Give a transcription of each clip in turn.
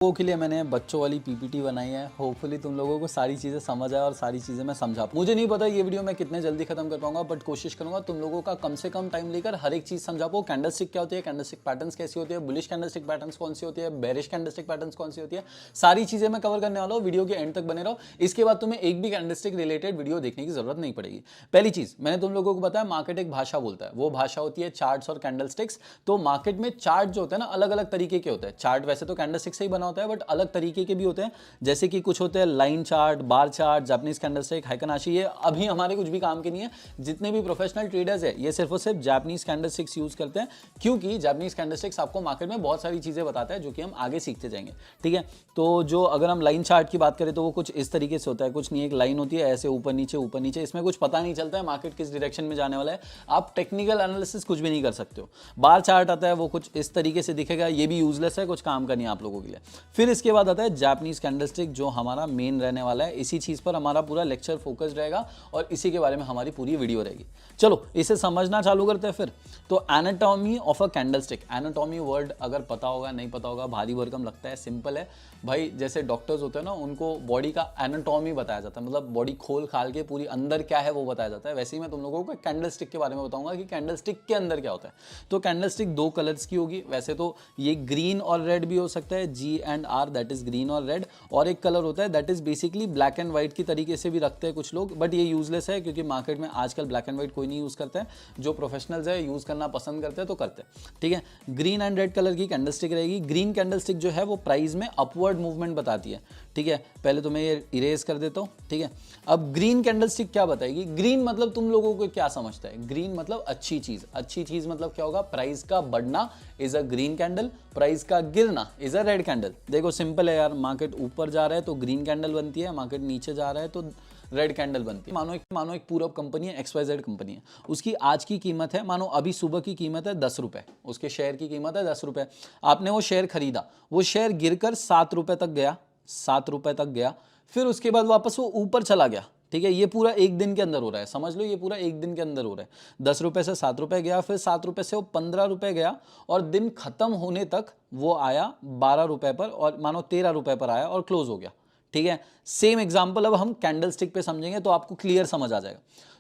लोगों के लिए मैंने बच्चों वाली पीपीटी बनाई है। होपफुली तुम लोगों को सारी चीज़ें समझ आए और सारी चीज़ें मैं समझा पाऊँ। मुझे नहीं पता ये वीडियो मैं कितने जल्दी खत्म कर पाऊंगा, बट कोशिश करूंगा तुम लोगों का कम से कम टाइम लेकर हर एक चीज़ समझा पाऊँ। कैंडलस्टिक क्या होती है, कैंडलस्टिक पैटर्न्स कैसी होती है, बुलिश कैंडलस्टिक पैटर्न्स कौन सी होती है, बेरिश कैंडलस्टिक पैटर्न्स कौन सी होती है, सारी चीज़ें मैं कवर करने वाला हूँ। वीडियो के एंड तक बने रहो। इसके बाद तुम्हें एक भी कैंडलस्टिक रिलेटेड वीडियो देखने की जरूरत नहीं पड़ेगी। पहली चीज़ मैंने तुम लोगों को बताया, मार्केट एक भाषा बोलता है, वो भाषा होती है चार्ट्स और कैंडलस्टिक्स। तो मार्केट में चार्ट जो होते हैं ना, अलग अलग तरीके के होते हैं। चार्ट वैसे तो कैंडलस्टिक से ही बना होता है, बट अलग तरीके के भी होते हैं। जैसे कि कुछ होते हैं line chart, bar chart, Japanese candlestick, Heikin Ashi. ये अभी हमारे कुछ भी काम के नहीं है। जितने भी प्रोफेशनल ट्रेडर्स है ये सिर्फ और सिर्फ जापानीज कैंडलस्टिक्स यूज करते हैं, क्योंकि जापानीज कैंडलस्टिक्स आपको मार्केट में बहुत सारी चीजें बताता है जो कि हम आगे सीखते जाएंगे। ठीक है, तो जो अगर हम लाइन चार्ट की बात करें तो वो कुछ इस तरीके से होता है। कुछ नहीं, एक लाइन होती है ऐसे ऊपर नीचे, इसमें कुछ पता नहीं चलता है मार्केट किस डायरेक्शन में जाने वाला है। आप टेक्निकल एनालिसिस कुछ भी नहीं कर सकते हो। बार चार्ट आता है, वो कुछ इस तरीके से दिखेगा, ये भी यूजलेस है, कुछ काम का नहीं आप लोगों के लिए। फिर इसके बाद आता है जापानीज कैंडलस्टिक, जो हमारा मेन रहने वाला है। इसी चीज पर हमारा पूरा लेक्चर फोकस्ड रहेगा और इसी के बारे में हमारी पूरी वीडियो रहेगी। चलो इसे समझना चालू करते हैं फिर। तो anatomy of a candlestick, anatomy word अगर पता होगा नहीं पता होगा, भारी भरकम लगता है, सिंपल है भाई। जैसे डॉक्टर्स होते हैं ना, उनको बॉडी का एनाटॉमी बताया जाता है, मतलब बॉडी खोल खाल के पूरी अंदर क्या है वो बताया जाता है। वैसे ही मैं तुम लोगों को कैंडलस्टिक के बारे में बताऊंगा कि कैंडलस्टिक के अंदर क्या होता है। तो कैंडलस्टिक दो कलर्स की होगी। वैसे तो ये ग्रीन और रेड भी हो सकता है, G&R, दैट इज ग्रीन और रेड। और एक कलर होता है that is basically black and white की तरीके से भी रखते हैं कुछ लोग, बट ये यूजलेस है क्योंकि मार्केट में आजकल ब्लैक एंड व्हाइट कोई नहीं यूज करता है। जो प्रोफेशनल्स है यूज करना पसंद करते हैं तो करते हैं। ठीक है, ग्रीन एंड रेड कलर की कैंडलस्टिक रहेगी। ग्रीन कैंडलस्टिक जो है वो प्राइस में अपवर्ड मूवमेंट बताती है। ठीक है, पहले तो मैं ये इरेज कर देता हूं। ठीक है, अब ग्रीन कैंडलस्टिक क्या बताएगी। ग्रीन मतलब तुम लोगों को क्या समझता है, ग्रीन मतलब अच्छी चीज। अच्छी चीज मतलब क्या होगा, प्राइस का बढ़ना is a green candle, price का गिरना इज अ रेड कैंडल। देखो सिंपल है यार, मार्केट ऊपर जा रहा है तो ग्रीन कैंडल बनती है, मार्केट नीचे जा रहा है तो रेड कैंडल बनती है। मानो एक पूरब कंपनी है, XYZ कंपनी है, उसकी आज की कीमत है, मानो अभी सुबह की कीमत है 10 रुपए, उसके शेयर की कीमत है 10 रुपए। आपने वो शेयर खरीदा, वो शेयर गिरकर 7 रुपए तक गया, 7 रुपए तक गया, फिर उसके बाद वापस वो ऊपर चला गया। ठीक है, ये पूरा एक दिन के अंदर हो रहा है, समझ लो ये पूरा एक दिन के अंदर हो रहा है। 10 रुपए से 7 रुपए गया, फिर 7 रुपए से वो 15 रुपए गया, और दिन खत्म होने तक वो आया 12 रुपए पर, और मानो 13 रुपए पर आया और क्लोज हो गया। ठीक है, सेम एग्जांपल अब हम कैंडलस्टिक पे समझेंगे तो आपको क्लियर समझ आ जाएगा।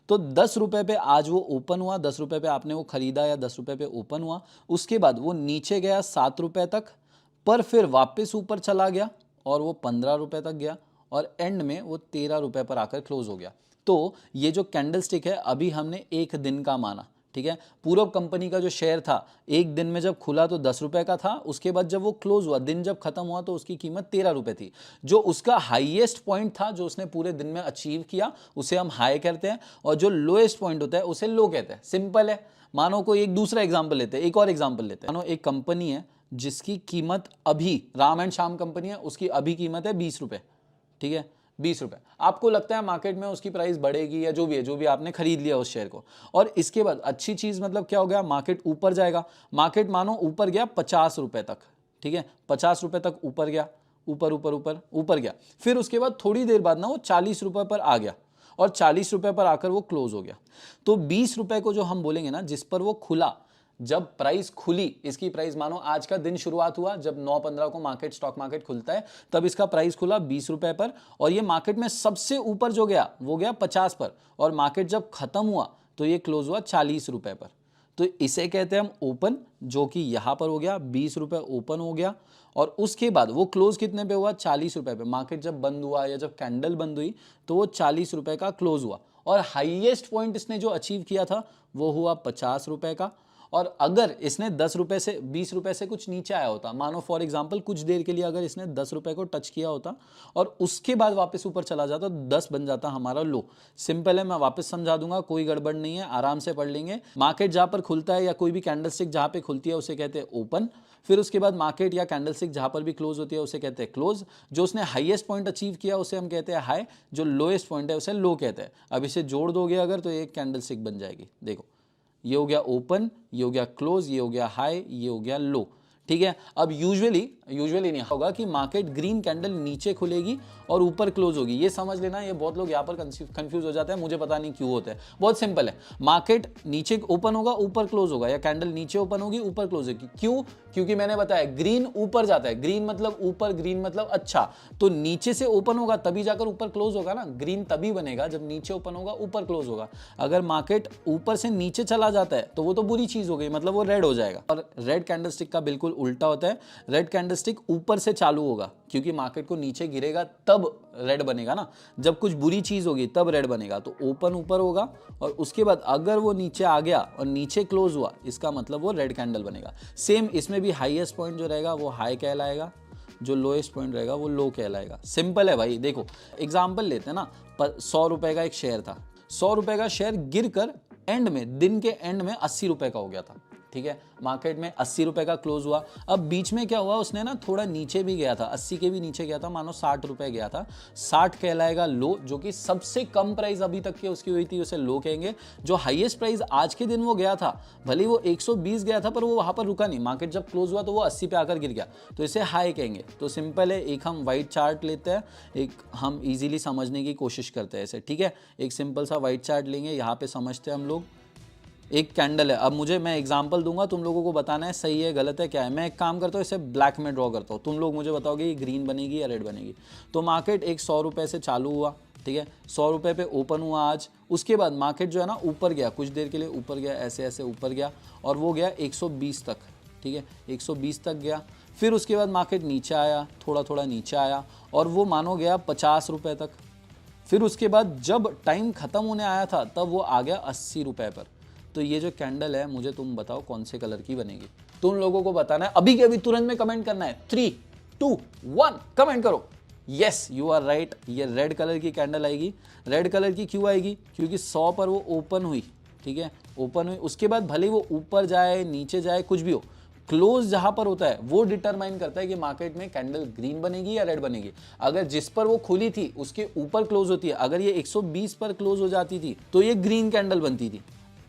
तो 10 रुपए पे आज वो ओपन हुआ, 10 रुपए पे आपने वो खरीदा या 10 रुपए पे ओपन हुआ, उसके बाद वो नीचे गया 7 रुपए तक, पर फिर वापस ऊपर चला गया और वो 15 रुपए तक गया, और एंड में वो 13 रुपए पर आकर क्लोज हो गया। तो ये जो कैंडलस्टिक है अभी हमने एक दिन का माना। ठीक है, पूरब कंपनी का जो शेयर था एक दिन में जब खुला तो 10 रुपए का था, उसके बाद जब वो क्लोज हुआ, दिन जब खत्म हुआ तो उसकी कीमत 13 रुपए थी। जो उसका हाईएस्ट पॉइंट था जो उसने पूरे दिन में अचीव किया उसे हम हाई कहते हैं, और जो लोएस्ट पॉइंट होता है उसे लो कहते हैं। सिंपल है। मानो कोई एक दूसरा एग्जाम्पल लेते हैं, एक और एग्जाम्पल लेते हैं। मानो एक कंपनी है जिसकी कीमत अभी, राम एंड श्याम कंपनी है, उसकी अभी कीमत है 20 रुपए। ठीक है, 20 रुपए। आपको लगता है मार्केट में उसकी प्राइस बढ़ेगी या जो भी है, जो भी आपने खरीद लिया उस शेयर को, और इसके बाद अच्छी चीज मतलब क्या हो गया, मार्केट ऊपर जाएगा। मार्केट मानो ऊपर गया 50 रुपए तक। ठीक है, 50 रुपए तक ऊपर गया, ऊपर ऊपर ऊपर ऊपर गया, फिर उसके बाद थोड़ी देर बाद ना वो 40 रुपए पर आ गया, और 40 रुपए पर आकर वो क्लोज हो गया। तो 20 रुपए को जो हम बोलेंगे ना, जिस पर वो खुला, जब प्राइस खुली, इसकी प्राइस मानो आज का दिन शुरुआत हुआ जब 9-15 को मार्केट, स्टॉक मार्केट खुलता है, तब इसका प्राइस खुला 20 रुपए पर, और ये मार्केट में सबसे ऊपर जो गया वो गया 50 पर, और मार्केट जब खत्म हुआ तो ये क्लोज हुआ 40 रुपए पर। तो इसे कहते हैं हम ओपन, जो कि यहां पर हो गया 20 रुपए ओपन हो गया, और उसके बाद वो क्लोज कितने पे हुआ, 40 रुपए पे। मार्केट जब बंद हुआ या जब कैंडल बंद हुई तो वो 40 रुपए का क्लोज हुआ, और हाईएस्ट पॉइंट इसने जो अचीव किया था वो हुआ 50 रुपए का। और अगर इसने 10 रुपए से, 20 रुपए से कुछ नीचे आया होता, मानो फॉर एग्जांपल कुछ देर के लिए अगर इसने 10 रुपए को टच किया होता और उसके बाद वापस ऊपर चला जाता, तो 10 बन जाता हमारा लो। सिंपल है, मैं वापस समझा दूंगा, कोई गड़बड़ नहीं है, आराम से पढ़ लेंगे। मार्केट जहां पर खुलता है या कोई भी कैंडलस्टिक जहां पे खुलती है उसे कहते हैं ओपन। फिर उसके बाद मार्केट या कैंडलस्टिक जहां पर भी क्लोज होती है उसे कहते हैं क्लोज। जो उसने हाईएस्ट पॉइंट अचीव किया उसे हम कहते हैं हाई, जो लोएस्ट पॉइंट है उसे लो कहते हैं। अब इसे जोड़ दोगे अगर तो एक कैंडलस्टिक बन जाएगी। देखो, ये हो गया ओपन, ये हो गया क्लोज, ये हो गया हाई, ये हो गया लो। ठीक है। अब यूजुअली नहीं होगा कि मार्केट ग्रीन कैंडल नीचे खुलेगी और ऊपर क्लोज होगी, ये समझ लेना। ये बहुत लोग यहाँ पर कंफ्यूज हो जाते हैं, मुझे पता नहीं क्यों होता है। बहुत सिंपल है, मार्केट नीचे ओपन होगा ऊपर क्लोज होगा, या कैंडल नीचे ओपन होगी ऊपर क्लोज होगी। क्यों? क्योंकि मैंने बताया ग्रीन ऊपर जाता है, ग्रीन मतलब ऊपर, ग्रीन मतलब अच्छा। तो नीचे से ओपन होगा तभी जाकर ऊपर क्लोज होगा ना, ग्रीन तभी बनेगा जब नीचे ओपन होगा ऊपर क्लोज होगा। अगर मार्केट ऊपर से नीचे चला जाता है तो वो तो बुरी चीज हो गई, मतलब वो रेड हो जाएगा। और रेड कैंडलस्टिक का बिल्कुल उल्टा होता है, रेड कैंडलस्टिक ऊपर से चालू होगा, क्योंकि मार्केट को नीचे गिरेगा तब रेड बनेगा ना, जब कुछ बुरी चीज होगी तब रेड बनेगा। तो ओपन ऊपर होगा और उसके बाद अगर वो नीचे आ गया और नीचे क्लोज हुआ, इसका मतलब वो रेड कैंडल बनेगा। सेम इसमें भी हाईएस्ट पॉइंट जो रहेगा वो हाई कहलाएगा, जो लोएस्ट पॉइंट रहेगा वो लो कहलाएगा। सिंपल है भाई। देखो एग्जांपल लेते हैं ना, 100 रुपए का एक शेयर था, 100 रुपए का शेयर गिरकर एंड में, दिन के एंड में 80 रुपए का हो गया था। ठीक है, मार्केट में 80 रुपए का क्लोज हुआ। अब बीच में क्या हुआ, उसने ना थोड़ा नीचे भी गया था, 80 के भी नीचे गया था, मानो 60 रुपए गया था। 60 कहलाएगा लो, जो कि सबसे कम प्राइस अभी तक की उसकी हुई थी, उसे लो कहेंगे। जो हाईएस्ट प्राइस आज के दिन वो गया था, भले वो 120 गया था, पर वो वहां पर रुका नहीं, मार्केट जब क्लोज हुआ तो वो 80 पे आकर गिर गया, तो इसे हाई कहेंगे। तो सिंपल है, एक हम व्हाइट चार्ट लेते हैं, एक हम इजीली समझने की कोशिश करते हैं इसे। ठीक है, एक सिंपल सा व्हाइट चार्ट लेंगे, यहाँ पे समझते हैं हम लोग। एक कैंडल है, अब मैं एग्जांपल दूंगा, तुम लोगों को बताना है सही है गलत है क्या है। मैं एक काम करता हूँ, इसे ब्लैक में ड्रॉ करता हूँ, तुम लोग मुझे बताओगे ये ग्रीन बनेगी या रेड बनेगी। तो मार्केट एक 100 रुपये से चालू हुआ, ठीक है, 100 रुपये पे ओपन हुआ आज। उसके बाद मार्केट जो है ना ऊपर गया, कुछ देर के लिए ऊपर गया, ऐसे ऐसे ऊपर गया और वो गया 120 तक। ठीक है, 120 तक गया। फिर उसके बाद मार्केट नीचे आया, थोड़ा थोड़ा नीचे आया और वो मानो गया 50 रुपये तक। फिर उसके बाद जब टाइम खत्म होने आया था तब वो आ गया 80 रुपये पर। तो ये जो कैंडल है, मुझे तुम बताओ कौन से कलर की बनेगी। तुम लोगों को बताना है, अभी के अभी तुरंत में कमेंट करना है। 3, 2, 1 कमेंट करो। यस यू आर राइट, ये रेड कलर की कैंडल आएगी। रेड कलर की क्यों आएगी? क्योंकि 100 पर वो ओपन हुई, ठीक है, ओपन हुई। उसके बाद भले वो ऊपर जाए नीचे जाए कुछ भी हो, क्लोज जहां पर होता है वो डिटरमाइन करता है कि मार्केट में कैंडल ग्रीन बनेगी या रेड बनेगी। अगर जिस पर वो खुली थी उसके ऊपर क्लोज होती है, अगर ये 120 पर क्लोज हो जाती थी तो ये ग्रीन कैंडल बनती थी,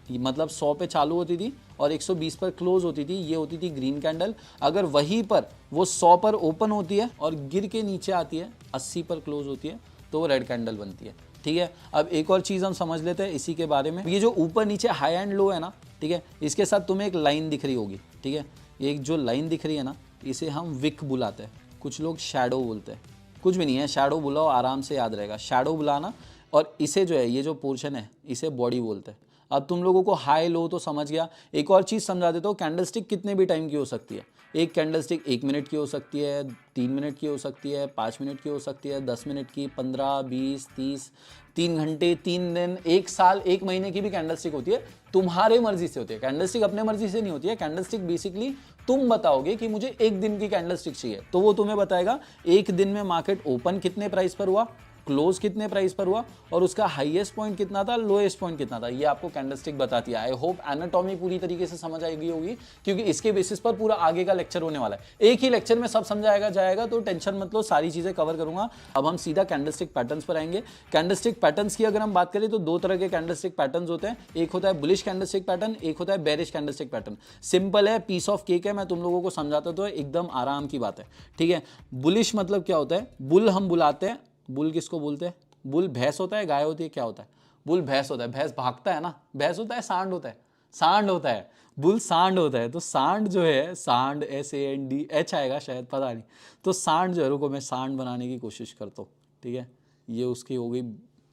मतलब 100 पे चालू होती थी और 120 पर क्लोज होती थी, ये होती थी ग्रीन कैंडल। अगर वहीं पर वो 100 पर ओपन होती है और गिर के नीचे आती है, 80 पर क्लोज होती है, तो वो रेड कैंडल बनती है। ठीक है, अब एक और चीज़ हम समझ लेते हैं इसी के बारे में। ये जो ऊपर नीचे हाई एंड लो है ना, ठीक है, इसके साथ तुम्हें एक लाइन दिख रही होगी। ठीक है, एक जो लाइन दिख रही है ना, इसे हम विक बुलाते हैं, कुछ लोग शैडो बोलते हैं। कुछ भी नहीं है, शैडो बुलाओ, आराम से याद रहेगा, शैडो बुलाना। और इसे जो है, ये जो पोर्शन है, इसे बॉडी बोलते हैं। अब तुम लोगों को हाई लो तो समझ गया। एक और चीज़ समझा देता हूँ, कैंडलस्टिक कितने भी टाइम की हो सकती है। एक कैंडलस्टिक 1 मिनट की हो सकती है, 3 मिनट की हो सकती है, 5 मिनट की हो सकती है, 10 मिनट की, 15, 20, 30, 3 घंटे, 3 दिन, 1 साल, 1 महीने की भी कैंडलस्टिक होती है। तुम्हारे मर्जी से होती है कैंडलस्टिक, अपने मर्जी से नहीं होती है कैंडलस्टिक। बेसिकली तुम बताओगे कि मुझे 1 दिन की कैंडलस्टिक चाहिए, तो वो तुम्हें बताएगा 1 दिन में मार्केट ओपन कितने प्राइस पर हुआ, क्लोज कितने प्राइस पर हुआ और उसका हाईएस्ट पॉइंट कितना था, लोएस्ट पॉइंट कितना था। ये आपको कैंडलस्टिक बताती है। आई होप एनाटॉमी पूरी तरीके से समझ आई गई होगी, क्योंकि इसके बेसिस पर पूरा आगे का लेक्चर होने वाला है। एक ही लेक्चर में सब समझाएगा जाएगा, तो टेंशन मत लो, सारी चीजें कवर करूंगा। अब हम सीधा कैंडलस्टिक पैटर्न्स पर आएंगे। कैंडलस्टिक पैटर्न्स की अगर हम बात करें तो 2 तरह के कैंडलस्टिक पैटर्न्स होते हैं। एक होता है बुलिश कैंडलस्टिक पैटर्न, एक होता है बेरिश कैंडलस्टिक पैटर्न। सिंपल है, पीस ऑफ केक है, मैं तुम लोगों को समझाता तो एकदम आराम की बात है। ठीक है, बुलिश मतलब क्या होता है, बुल हम बुलाते हैं। बुल किसको बोलते हैं? बुल भैंस होता है, गाय होती है, क्या होता है? बुल भैंस होता है, भैंस भागता है ना, भैंस होता है, सांड होता है, सांड होता है, बुल सांड होता है। तो सांड जो है, सांड SAND आएगा शायद, पता नहीं। तो सांड जो है, रुको मैं सांड बनाने की कोशिश करता हूँ। ठीक है, ये उसकी हो गई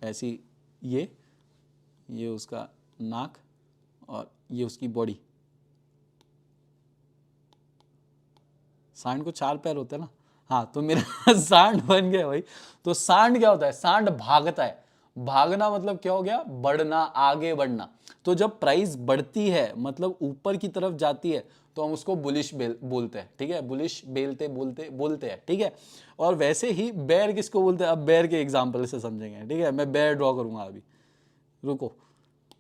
ऐसी, ये उसका नाक और ये उसकी बॉडी। सांड को 4 पैर होते हैं ना, हाँ, तो मेरा सांड बन गया भाई। तो सांड क्या होता है? सांड भागता है। भागना मतलब क्या हो गया? बढ़ना, आगे बढ़ना। तो जब प्राइस बढ़ती है, मतलब ऊपर की तरफ जाती है, तो हम उसको बुलिश बोलते हैं। ठीक है, बुलिश बोलते हैं। ठीक है, और वैसे ही बेयर किसको बोलते हैं? अब बेयर के एग्जाम्पल से समझेंगे। ठीक है, मैं बेयर ड्रॉ करूंगा अभी, रुको,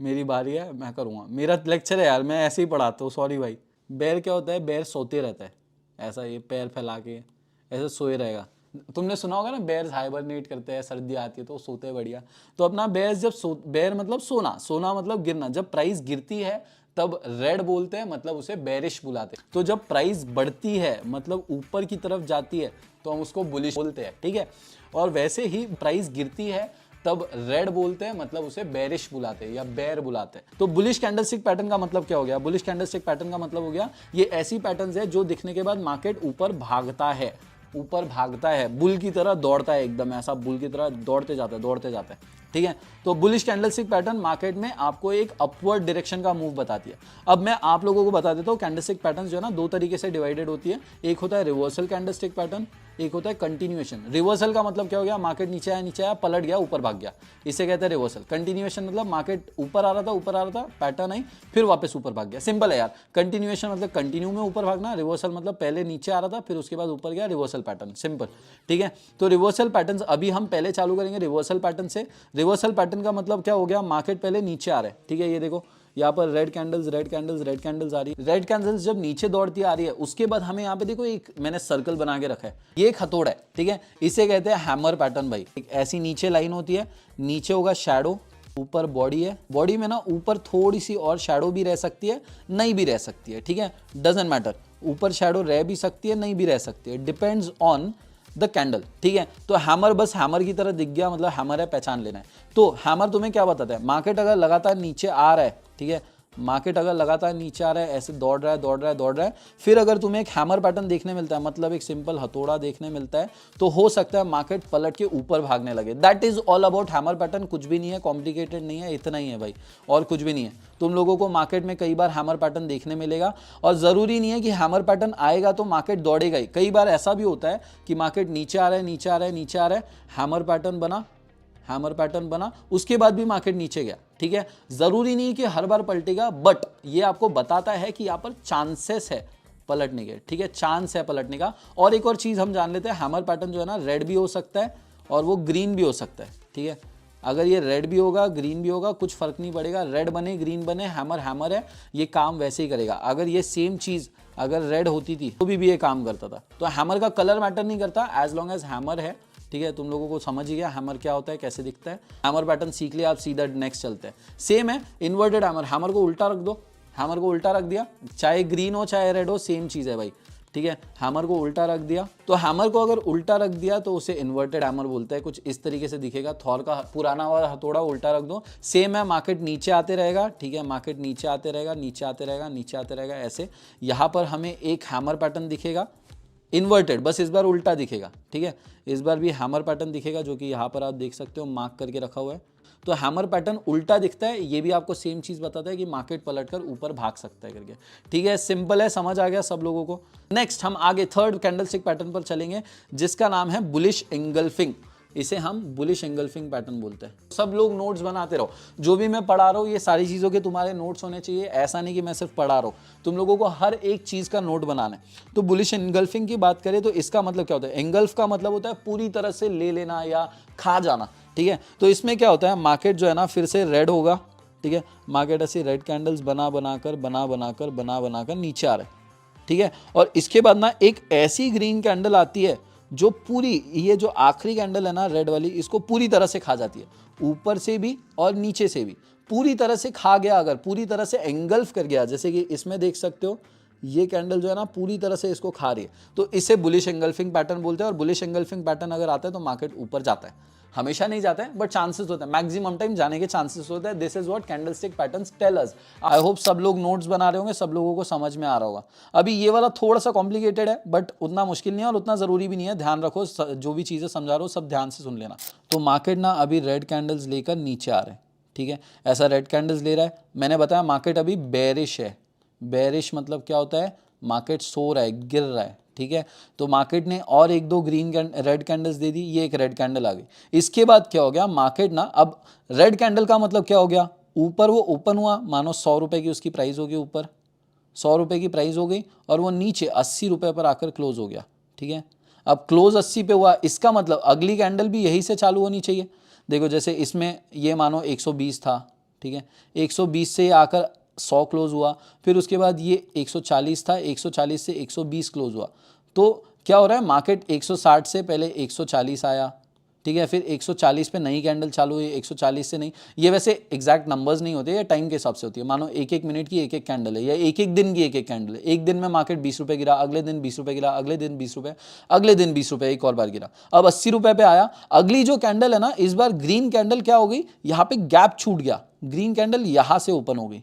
मेरी बारी है, मैं करूंगा। मेरा लेक्चर है यार, मैं ऐसे ही पढ़ाता हूँ, सॉरी भाई। बेयर क्या होता है? बेयर सोते रहता है, ऐसा ये पैर फैला के ऐसे सोए रहेगा। तुमने सुना होगा ना, बेयर्स हाइबरनेट करते हैं, सर्दी आती है तो सोते हैं बढ़िया। तो अपना बेयर्स जब बेयर मतलब सोना, सोना मतलब गिरना। जब प्राइस गिरती है तब रेड बोलते हैं, मतलब उसे बेरिश बुलाते हैं। तो जब प्राइस बढ़ती है मतलब ऊपर की तरफ जाती है तो हम उसको बुलिश बोलते हैं, ठीक है। और वैसे ही प्राइस गिरती है तब रेड बोलते हैं, मतलब उसे बेरिश बुलाते हैं या बेयर बुलाते हैं। तो बुलिश कैंडलस्टिक पैटर्न का मतलब क्या हो गया? बुलिश कैंडलस्टिक पैटर्न का मतलब हो गया ये ऐसी पैटर्न्स है जो दिखने के बाद मार्केट ऊपर भागता है, ऊपर भागता है, बुल की तरह दौड़ता है, एकदम ऐसा बुल की तरह दौड़ते जाता है, दौड़ते जाता है, ठीक है। तो बुलिश कैंडलस्टिक पैटर्न मार्केट में आपको एक अपवर्ड डायरेक्शन का मूव बताती है। अब मैं आप लोगों को बता देता हूँ कैंडलस्टिक पैटर्न जो है ना दो तरीके से डिवाइडेड होती है। एक होता है रिवर्सल कैंडलस्टिक पैटर्न, एक होता है कंटिन्यूएशन। रिवर्सल का मतलब क्या हो गया? मार्केट नीचे आया, पलट गया, ऊपर भाग गया, इसे कहते हैं रिवर्सल। कंटिन्यूएशन मतलब मार्केट ऊपर आ रहा था, पैटर्न आई, फिर वापस ऊपर भाग गया। सिंपल है यार। कंटिन्यूएशन मतलब कंटिन्यू में ऊपर भागना, रिवर्सल मतलब पहले नीचे आ रहा था फिर उसके बाद ऊपर गया, रिवर्सल पैटर्न, सिंपल, ठीक है। तो रिवर्सल पैटर्न अभी हम पहले चालू करेंगे रिवर्सल पैटर्न से। रिवर्सल पैटर्न का मतलब क्या हो गया? मार्केट पहले नीचे आ रहा है, ठीक है। ये देखो यहाँ पर रेड कैंडल्स आ रही है। रेड कैंडल्स जब नीचे दौड़ती आ रही है उसके बाद हमें यहाँ पे देखो एक मैंने सर्कल बना के रखा है, ये एक हथौड़ा है, ठीक है। इसे कहते हैं हैमर पैटर्न भाई। एक ऐसी नीचे लाइन होती है, नीचे होगा शैडो, ऊपर बॉडी है, बॉडी में ना ऊपर थोड़ी सी और शैडो भी रह सकती है, नहीं भी रह सकती है, ठीक है, डजंट मैटर। ऊपर शैडो रह भी सकती है, नहीं भी रह सकती है, डिपेंड्स ऑन द कैंडल, ठीक है। तो हैमर बस हैमर की तरह दिख गया मतलब हैमर है, पहचान लेना है। तो हैमर तुम्हें क्या बताता है? मार्केट अगर लगातार नीचे आ रहा है, ठीक है, मार्केट अगर लगातार नीचे आ रहा है, ऐसे दौड़ रहा है, फिर अगर तुम्हें एक हैमर पैटर्न देखने मिलता है, मतलब एक सिंपल हथौड़ा देखने मिलता है, तो हो सकता है मार्केट पलट के ऊपर भागने लगे। That is all about hammer pattern. कुछ भी नहीं है, कॉम्प्लिकेटेड नहीं है, इतना ही है भाई, और कुछ भी नहीं है। तुम लोगों को मार्केट में कई बार हैमर पैटर्न देखने मिलेगा, और जरूरी नहीं है कि हैमर पैटर्न आएगा तो मार्केट दौड़ेगा ही। कई बार ऐसा भी होता है कि मार्केट नीचे आ रहा है, हैमर पैटर्न बना, उसके बाद भी मार्केट नीचे गया, ठीक है। जरूरी नहीं कि हर बार पलटेगा, बट ये आपको बताता है कि यहाँ पर चांसेस है पलटने के, ठीक है, चांस है पलटने का। और एक और चीज हम जान लेते हैं, हैमर पैटर्न जो है ना रेड भी हो सकता है और वो ग्रीन भी हो सकता है, ठीक है। अगर ये रेड भी होगा ग्रीन भी होगा कुछ फर्क नहीं पड़ेगा, रेड बने ग्रीन बने, हैमर हैमर है, ये काम वैसे ही करेगा। अगर ये सेम चीज अगर रेड होती थी तो भी ये काम करता था। तो हैमर का कलर मैटर नहीं करता, एज लॉन्ग एज हैमर है, ठीक है। तुम लोगों को समझ ही गया हैमर क्या होता है, कैसे दिखता है। हैमर पैटर्न सीख लिया, आप सीधा नेक्स्ट चलते हैं। सेम है इन्वर्टेड हैमर, हैमर को उल्टा रख दो, हैमर को उल्टा रख दिया, चाहे ग्रीन हो चाहे रेड हो सेम चीज है भाई, ठीक है। हैमर को उल्टा रख दिया, तो हैमर को अगर उल्टा रख दिया तो उसे इन्वर्टेड हैमर बोलते हैं। कुछ इस तरीके से दिखेगा, थॉर का पुराना वाला हथौड़ा उल्टा रख दो, सेम है। मार्केट नीचे आते रहेगा, ठीक है, मार्केट नीचे आते रहेगा, ऐसे। यहाँ पर हमें एक हैमर पैटर्न दिखेगा इन्वर्टेड, बस इस बार उल्टा दिखेगा, ठीक है। इस बार भी हैमर पैटर्न दिखेगा जो कि यहाँ पर आप देख सकते हो मार्क करके रखा हुआ है। तो हैमर पैटर्न उल्टा दिखता है, ये भी आपको सेम चीज बताता है कि मार्केट पलटकर ऊपर भाग सकता है करके, ठीक है। सिंपल है, समझ आ गया सब लोगों को। नेक्स्ट हम आगे थर्ड कैंडलस्टिक पैटर्न पर चलेंगे जिसका नाम है बुलिश एंगल्फिंग। इसे हम बुलिश एंगल्फिंग पैटर्न बोलते हैं। सब लोग नोट्स बनाते रहो, जो भी मैं पढ़ा रहा हूँ ये सारी चीज़ों के तुम्हारे नोट्स होने चाहिए। ऐसा नहीं कि मैं सिर्फ पढ़ा रहा हूँ, तुम लोगों को हर एक चीज़ का नोट बनाना है। तो बुलिश एंगल्फिंग की बात करें तो इसका मतलब क्या होता है? एंगल्फ का मतलब होता है पूरी तरह से ले लेना या खा जाना, ठीक है। तो इसमें क्या होता है, मार्केट जो है ना फिर से रेड होगा, ठीक है। मार्केट ऐसी रेड कैंडल्स बना बनाकर नीचे आ रहा है, ठीक है। और इसके बाद ना एक ऐसी ग्रीन कैंडल आती है जो पूरी, ये जो आखिरी कैंडल है ना रेड वाली, इसको पूरी तरह से खा जाती है, ऊपर से भी और नीचे से भी पूरी तरह से खा गया। अगर पूरी तरह से एंगल्फ कर गया, जैसे कि इसमें देख सकते हो ये कैंडल जो है ना पूरी तरह से इसको खा रही है, तो इसे बुलिश एंगल्फिंग पैटर्न बोलते हैं। और बुलिश एंगल्फिंग पैटर्न अगर आता है तो मार्केट ऊपर जाता है, हमेशा नहीं जाता है बट चांसेस होता है, मैक्सिमम टाइम जाने के चांसेस होता है। This is what candlestick patterns tell us. I hope सब लोग नोट्स बना रहे होंगे, सब लोगों को समझ में आ रहा होगा। अभी ये वाला थोड़ा सा कॉम्प्लिकेटेड है बट उतना मुश्किल नहीं है और उतना जरूरी भी नहीं है। ध्यान रखो, जो भी चीजें समझा रहा हूँ सब ध्यान से सुन लेना। तो मार्केट ना अभी रेड कैंडल्स लेकर नीचे आ रहे हैं, ठीक है, ऐसा रेड कैंडल्स ले रहा है। मैंने बताया मार्केट अभी बेरिश है। बेरिश मतलब क्या होता है? मार्केट सो रहा है, गिर रहा है, ठीक है। तो मार्केट ने और एक दो रेड कैंडल्स दे दी, ये एक रेड कैंडल आ गई। इसके बाद क्या हो गया, मार्केट ना अब रेड कैंडल का मतलब क्या हो गया, ऊपर वो ओपन हुआ, मानो 100 रुपए की उसकी प्राइस होगी, ऊपर 100 रुपए की प्राइस हो गई और वो नीचे 80 रुपए पर आकर क्लोज हो गया, ठीक है। अब क्लोज 80 पे हुआ, इसका मतलब अगली कैंडल भी यही से चालू होनी चाहिए। देखो जैसे इसमें ये मानो 120 था, ठीक है, 120 से आकर 100 क्लोज हुआ, फिर उसके बाद ये 140 था, 140 से 120 क्लोज हुआ। तो क्या हो रहा है, मार्केट 160 से पहले 140 आया, ठीक है। फिर 140 पे नई कैंडल चालू हुई, 140 से नहीं, ये वैसे एग्जैक्ट नंबर्स नहीं होते, ये टाइम के हिसाब से होती है। मानो एक एक मिनट की एक एक कैंडल है, या एक एक दिन की एक एक कैंडल है। एक दिन में मार्केट 20 रुपए गिरा, अगले दिन 20 रुपए गिरा, अगले दिन 20 रुपए, अगले दिन 20 रुपए, एक और बार गिरा, अब 80 रुपए पे आया। अगली जो कैंडल है ना, इस बार ग्रीन कैंडल क्या हो गई, यहाँ पे गैप छूट गया, ग्रीन कैंडल यहां से ओपन हो गई,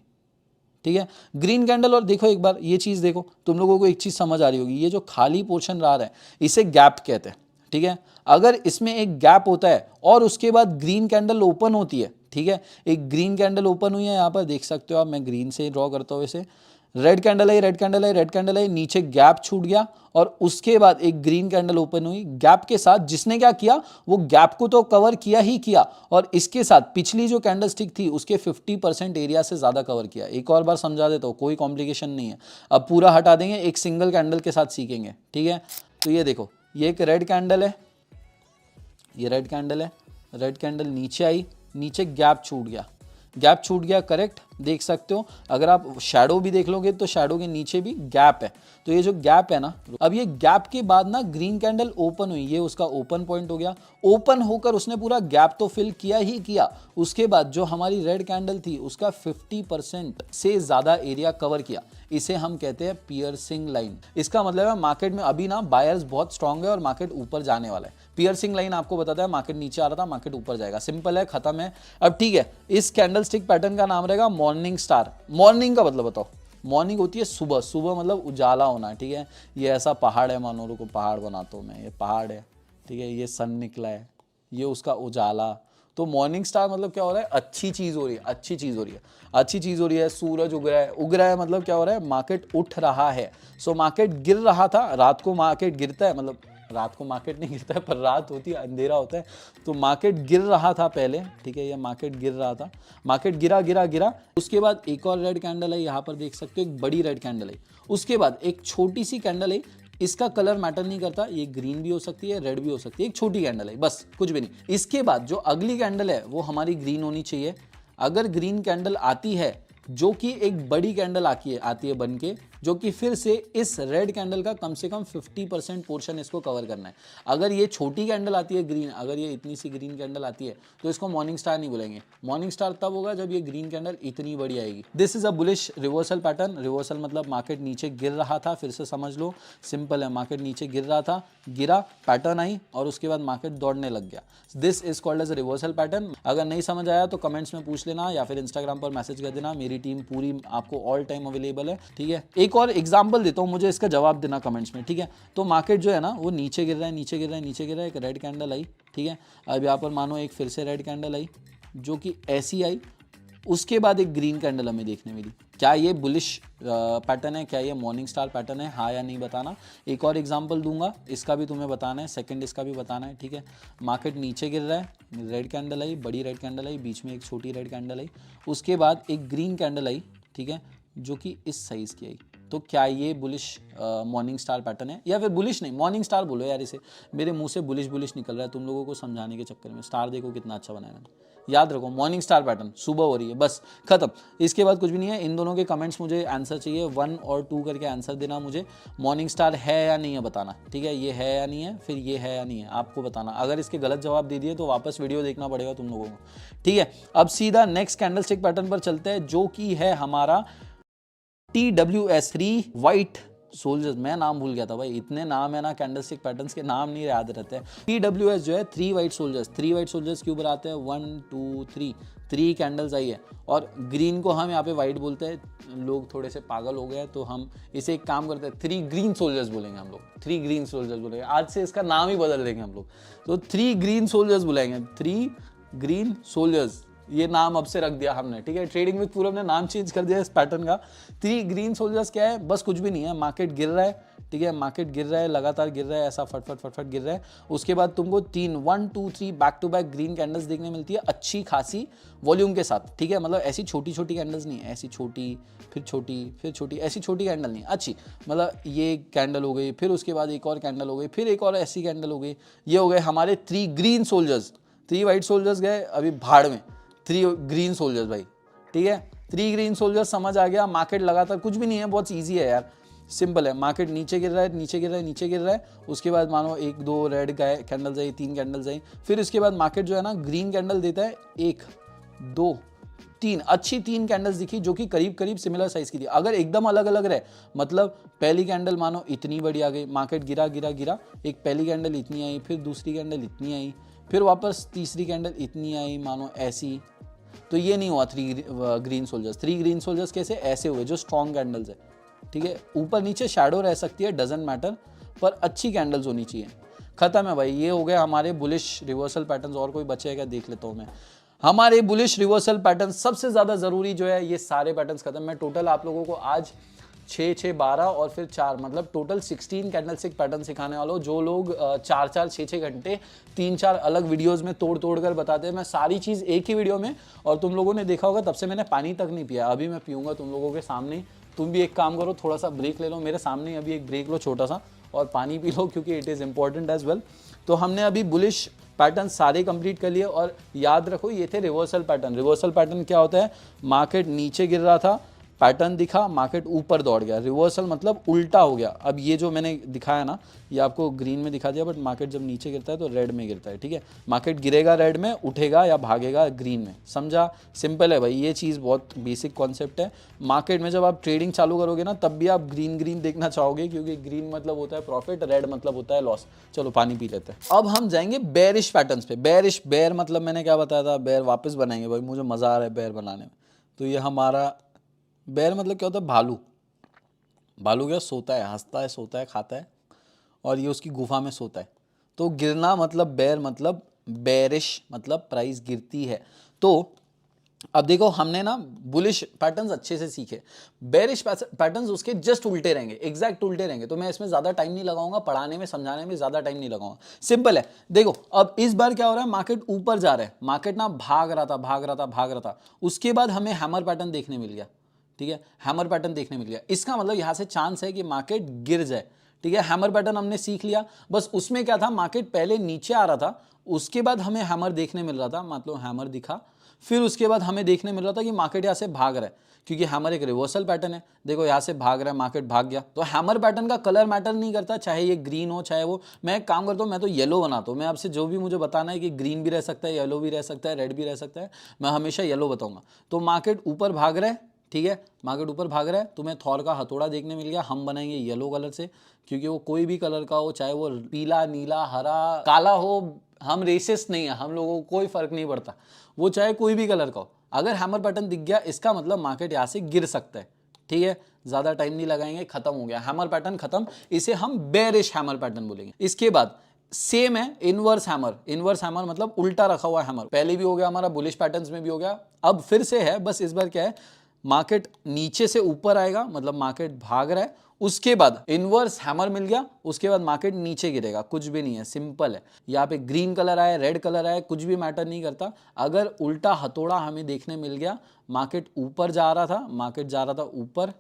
ठीक है। ग्रीन कैंडल, और देखो एक बार ये चीज देखो, तुम लोगों को एक चीज समझ आ रही होगी, ये जो खाली पोर्शन रहा है इसे गैप कहते हैं, ठीक है। अगर इसमें एक गैप होता है और उसके बाद ग्रीन कैंडल ओपन होती है, ठीक है, एक ग्रीन कैंडल ओपन हुई है, यहां पर देख सकते हो आप, मैं ग्रीन से ड्रॉ करता हूं इसे, रेड कैंडल है, रेड कैंडल है, रेड कैंडल है, नीचे गैप छूट गया और उसके बाद एक ग्रीन कैंडल ओपन हुई गैप के साथ। जिसने क्या किया, वो गैप को तो कवर किया ही किया, और इसके साथ पिछली जो कैंडल स्टिक थी उसके 50% एरिया से ज्यादा कवर किया। एक और बार समझा देता हूं, कोई कॉम्प्लिकेशन नहीं है, अब पूरा हटा देंगे, एक सिंगल कैंडल के साथ सीखेंगे, ठीक है। तो ये देखो, ये एक रेड कैंडल है, ये रेड कैंडल है, रेड कैंडल नीचे आई, नीचे गैप छूट गया, गैप छूट गया, करेक्ट, देख सकते हो। अगर आप शैडो भी देख लोगे तो शैडो के नीचे भी गैप है, तो ये जो गैप है ना, अब ये गैप के बाद ना ग्रीन कैंडल ओपन हुई, ये उसका ओपन पॉइंट हो गया, ओपन होकर उसने पूरा गैप तो फिल किया ही किया। उसके बाद जो हमारी रेड कैंडल थी उसका 50% से ज्यादा एरिया कवर किया, इसे हम कहते हैं पियर्सिंग लाइन। इसका मतलब है मार्केट में अभी ना बायर्स बहुत स्ट्रांग है और मार्केट ऊपर जाने वाला है। पियर्सिंग लाइन आपको बताता है मार्केट नीचे आ रहा था, मार्केट ऊपर जाएगा, सिंपल है, खत्म है। अब ठीक है, इस कैंडल स्टिक पैटर्न का नाम रहेगा मॉर्निंग स्टार। मॉर्निंग का मतलब बताओ, मॉर्निंग होती है सुबह, सुबह मतलब उजाला होना, ठीक है। ये ऐसा पहाड़ है, मानो को पहाड़ बनाता हूँ मैं, ये पहाड़ है, ठीक है, ये सन निकला है, ये उसका उजाला। तो मॉर्निंग स्टार मतलब क्या हो रहा है, अच्छी चीज हो रही है, अच्छी चीज हो रही है, अच्छी चीज हो रही है, सूरज उग रहा है, उग रहा है मतलब क्या हो रहा है, मार्केट उठ रहा है। सो मार्केट गिर रहा था, रात को मार्केट गिरता है, मतलब रात को मार्केट नहीं गिरता है, पर रात होती है, अंधेरा होता है, तो मार्केट गिर रहा था पहले, ठीक है, ये मार्केट गिर रहा था, मार्केट गिरा गिरा गिरा, उसके बाद एक और रेड कैंडल है, यहाँ पर देख सकते हो एक बड़ी रेड कैंडल है, उसके बाद एक छोटी सी कैंडल है, इसका कलर मैटर नहीं करता, ये ग्रीन भी हो सकती है, रेड भी हो सकती है, एक छोटी कैंडल है, बस कुछ भी नहीं। इसके बाद जो अगली कैंडल है वो हमारी ग्रीन होनी चाहिए। अगर ग्रीन कैंडल आती है, जो कि एक बड़ी कैंडल आती है बन के, जो कि फिर से इस रेड कैंडल का कम से कम 50% पोर्शन इसको कवर करना है। अगर ये छोटी कैंडल आती है ग्रीन, अगर ये इतनी सी ग्रीन कैंडल आती है, तो इसको मॉर्निंग स्टार नहीं बोलेंगे। मॉर्निंग स्टार तब होगा जब ये ग्रीन कैंडल इतनी बड़ी आएगी। This is a bullish reversal pattern. Reversal मतलब मार्केट नीचे गिर रहा था, फिर से समझ लो, सिंपल है, मार्केट नीचे गिर रहा था, गिरा, पैटर्न आई और उसके बाद मार्केट दौड़ने लग गया। This is called as a reversal pattern. अगर नहीं समझ आया तो कमेंट्स में पूछ लेना या फिर इंस्टाग्राम पर मैसेज कर देना, मेरी टीम पूरी आपको ऑल टाइम अवेलेबल है, ठीक है। एक और एग्जांपल देता हूं, मुझे इसका जवाब देना कमेंट्स में, ठीक है। तो मार्केट जो है ना वो नीचे गिर रहा है, नीचे गिर रहा है, नीचे गिर रहा है, एक रेड कैंडल आई, ठीक है। अब यहाँ पर मानो एक फिर से रेड कैंडल आई, जो कि ऐसी आई, उसके बाद एक ग्रीन कैंडल हमें देखने मिली। क्या ये बुलिश पैटर्न है, क्या ये मॉर्निंग स्टार पैटर्न है, हाँ या नहीं बताना। एक और एग्जांपल दूंगा, इसका भी तुम्हें बताना है, सेकंड इसका भी बताना है, ठीक है। मार्केट नीचे गिर रहा है, रेड कैंडल आई, बड़ी रेड कैंडल आई, बीच में एक छोटी रेड कैंडल आई, उसके बाद एक ग्रीन कैंडल आई, ठीक है, जो कि इस साइज की आई। तो क्या ये बुलिश मॉर्निंग स्टार पैटर्न है, या फिर बुलिश नहीं, मॉर्निंग स्टार बोलो यार इसे, मेरे मुंह से बुलिश बुलिश निकल रहा है तुम लोगों को समझाने के चक्कर में। स्टार देखो कितना अच्छा बनाया मैंने, याद रखो मॉर्निंग स्टार पैटर्न, सुबह हो रही है, बस खत्म, इसके बाद कुछ भी नहीं है। इन दोनों के कमेंट्स मुझे आंसर चाहिए, 1 और 2 करके आंसर देना मुझे, मॉर्निंग स्टार है या नहीं है बताना, ठीक है। ये है या नहीं है, फिर ये है या नहीं है, आपको बताना। अगर इसके गलत जवाब दे दिए तो वापस वीडियो देखना पड़ेगा तुम लोगों को, ठीक है। अब सीधा नेक्स्ट कैंडल स्टिक पैटर्न पर चलते हैं, जो कि है हमारा TWS, 3 वाइट सोल्जर्स। मैं नाम भूल गया था भाई, इतने नाम है ना कैंडलस्टिक पैटर्न्स के, नाम नहीं याद रहते हैं। TWS जो है 3 वाइट सोल्जर्स। 3 वाइट सोल्जर्स क्यों बनाते हैं, 1 2 3 कैंडल्स आई है, और ग्रीन को हम यहाँ पे वाइट बोलते हैं। लोग थोड़े से पागल हो गए तो हम इसे एक काम करते हैं, 3 ग्रीन सोल्जर्स बोलेंगे हम लोग, 3 ग्रीन सोल्जर्स बोलेंगे, आज से इसका नाम ही बदल देंगे हम लोग। तो 3 ग्रीन सोल्जर्स बुलाएंगे, 3 ग्रीन सोल्जर्स, ये नाम अब से रख दिया हमने, ठीक है। ट्रेडिंग विद पूरब ने नाम चेंज कर दिया इस पैटर्न का। 3 ग्रीन सोल्जर्स क्या है, बस कुछ भी नहीं है, मार्केट गिर रहा है, ठीक है, मार्केट गिर रहा है, लगातार गिर रहा है, ऐसा फटफट फटफट गिर रहा है। उसके बाद तुमको 1 2 3 back to back green candles देखने मिलती है, अच्छी खासी वॉल्यूम के साथ, ठीक है। मतलब ऐसी छोटी छोटी कैंडल्स नहीं, ऐसी छोटी फिर छोटी फिर छोटी, ऐसी छोटी कैंडल नहीं, अच्छी, मतलब ये कैंडल हो गई, फिर उसके बाद एक और कैंडल हो गई, फिर एक और ऐसी कैंडल हो गई। ये हो गए हमारे 3 ग्रीन सोल्जर्स। 3 वाइट सोल्जर्स गए अभी भाड़ में, 3 ग्रीन सोल्जर्स भाई, ठीक है। 3 ग्रीन सोल्जर्स समझ आ गया। मार्केट लगातार कुछ भी नहीं है, बहुत ईजी है यार। सिंपल है, मार्केट नीचे गिर रहा है, नीचे गिर रहा है, नीचे गिर रहा है, उसके बाद मानो 1 2 रेड कैंडल्स आई, 3 कैंडल्स आई, फिर उसके बाद मार्केट जो है ना ग्रीन कैंडल देता है, 1 2 3 अच्छी 3 कैंडल्स दिखी जो कि करीब करीब सिमिलर साइज की थी। अगर एकदम अलग अलग रहे, मतलब पहली कैंडल मानो इतनी बड़ी आ गई, मार्केट गिरा गिरा गिरा, एक पहली कैंडल इतनी आई, फिर दूसरी कैंडल इतनी आई, फिर वापस तीसरी कैंडल इतनी आई, मानो ऐसी, तो ये नहीं हुआ 3 ग्रीन सोल्जर्स। 3 ग्रीन सोल्जर्स कैसे? ऐसे हुए जो स्ट्रॉन्ग कैंडल्स है, ठीक है। ऊपर नीचे शैडो रह सकती है, डजेंट मैटर, पर अच्छी कैंडल्स होनी चाहिए। खत्म है भाई, ये हो गया हमारे बुलिश रिवर्सल पैटर्न्स। और कोई बचे क्या देख लेता हूँ मैं। हमारे बुलिश रिवर्सल पैटर्न सबसे ज़्यादा ज़रूरी जो है, ये सारे पैटर्न्स खत्म। मैं टोटल आप लोगों को आज 6 6 12 और फिर 4, मतलब टोटल 16 कैंडलस्टिक पैटर्न सिखाने वाला हूँ। जो लोग 4 4 6 6 घंटे 3 4 अलग वीडियोस में तोड़ तोड़ कर बताते हैं, मैं सारी चीज़ एक ही वीडियो में, और तुम लोगों ने देखा होगा तब से मैंने पानी तक नहीं पिया। अभी मैं पीऊँगा तुम लोगों के सामने। तुम भी एक काम करो, थोड़ा सा ब्रेक ले लो मेरे सामने, अभी एक ब्रेक लो छोटा सा, और पानी पी लो, क्योंकि it is important as well. तो हमने अभी बुलिश पैटर्न सारे कंप्लीट कर लिए, और याद रखो ये थे रिवर्सल पैटर्न। रिवर्सल पैटर्न क्या होता है? मार्केट नीचे गिर रहा था, पैटर्न दिखा, मार्केट ऊपर दौड़ गया। रिवर्सल मतलब उल्टा हो गया। अब ये जो मैंने दिखाया ना, ये आपको ग्रीन में दिखा दिया, बट मार्केट जब नीचे गिरता है तो रेड में गिरता है, ठीक है। मार्केट गिरेगा रेड में, उठेगा या भागेगा ग्रीन में, समझा? सिंपल है भाई, ये चीज़ बहुत बेसिक कॉन्सेप्ट है। मार्केट में जब आप ट्रेडिंग चालू करोगे ना, तब भी आप ग्रीन ग्रीन देखना चाहोगे, क्योंकि ग्रीन मतलब होता है प्रॉफिट, रेड मतलब होता है लॉस। चलो पानी पी लेते हैं। अब हम जाएंगे बेयरिश पैटर्न्स पे। बेयर मतलब मैंने क्या बताया था, बेयर वापस बनाएंगे भाई, मुझे मज़ा आ रहा है बेयर बनाने में। तो ये हमारा बेर मतलब क्या होता है? भालू। भालू क्या सोता है, हंसता है, सोता है, खाता है, और ये उसकी गुफा में सोता है। तो गिरना मतलब बेर, मतलब बेरिश मतलब प्राइस गिरती है। तो अब देखो, हमने ना बुलिश पैटर्न्स अच्छे से सीखे, बेरिश पैटर्न्स उसके जस्ट उल्टे रहेंगे, एग्जैक्ट उल्टे रहेंगे। तो मैं इसमें ज़्यादा टाइम नहीं लगाऊंगा, पढ़ाने में समझाने में ज़्यादा टाइम नहीं लगाऊंगा। सिंपल है, देखो अब इस बार क्या हो रहा है, मार्केट ऊपर जा रहा है, मार्केट ना भाग रहा था, भाग रहा था, भाग रहा था, उसके बाद हमें हैमर पैटर्न देखने मिल गया, ठीक है। हैमर पैटर्न देखने मिल गया, इसका मतलब यहाँ से चांस है कि मार्केट गिर जाए, ठीक है। हैमर पैटर्न हमने सीख लिया। बस उसमें क्या था, मार्केट पहले नीचे आ रहा था, उसके बाद हमें हैमर देखने मिल रहा था, मतलब हैमर दिखा, फिर उसके बाद हमें देखने मिल रहा था कि मार्केट यहाँ से भाग रहा है, क्योंकि हैमर एक रिवर्सल पैटर्न है। देखो यहाँ से भाग रहा है, मार्केट भाग गया। तो हैमर पैटर्न का कलर मैटर नहीं करता, चाहे ये ग्रीन हो चाहे वो। मैं एक काम करता हूँ, मैं तो येलो बनाता हूँ। मैं आपसे जो भी मुझे बताना है कि ग्रीन भी रह सकता है, येलो भी रह सकता है, रेड भी रह सकता है, मैं हमेशा येलो बताऊंगा। तो मार्केट ऊपर भाग रहा है, ठीक है, मार्केट ऊपर भाग रहा है। तुम्हें थॉर का हथौड़ा देखने मिल गया, हम बनाएंगे येलो कलर से, क्योंकि वो कोई भी कलर का हो, चाहे वो पीला, नीला, हरा, काला हो, हम रेसिस्ट नहीं है, हम लोगों को कोई फर्क नहीं पड़ता, वो चाहे कोई भी कलर का हो। अगर हैमर पैटर्न दिख गया, इसका मतलब मार्केट यहाँ से गिर सकता है, ठीक है। ज़्यादा टाइम नहीं लगाएंगे, खत्म हो गया हैमर पैटर्न, खत्म। इसे हम बेरिश हैमर पैटर्न बोलेंगे। इसके बाद सेम है इनवर्स हैमर। इनवर्स हैमर मतलब उल्टा रखा हुआ हैमर। पहले भी हो गया हमारा, बुलिश पैटर्न्स में भी हो गया, अब फिर से है। बस इस बार क्या है, मार्केट नीचे से ऊपर आएगा, मतलब मार्केट भाग रहा है, उसके बाद इनवर्स हैमर मिल गया, उसके बाद मार्केट नीचे गिरेगा। कुछ भी नहीं है, सिंपल है। यहाँ पे ग्रीन कलर आए, रेड कलर आए, कुछ भी मैटर नहीं करता। अगर उल्टा हथौड़ा हमें देखने मिल गया, मार्केट ऊपर जा रहा था, मार्केट जा रहा था ऊपर,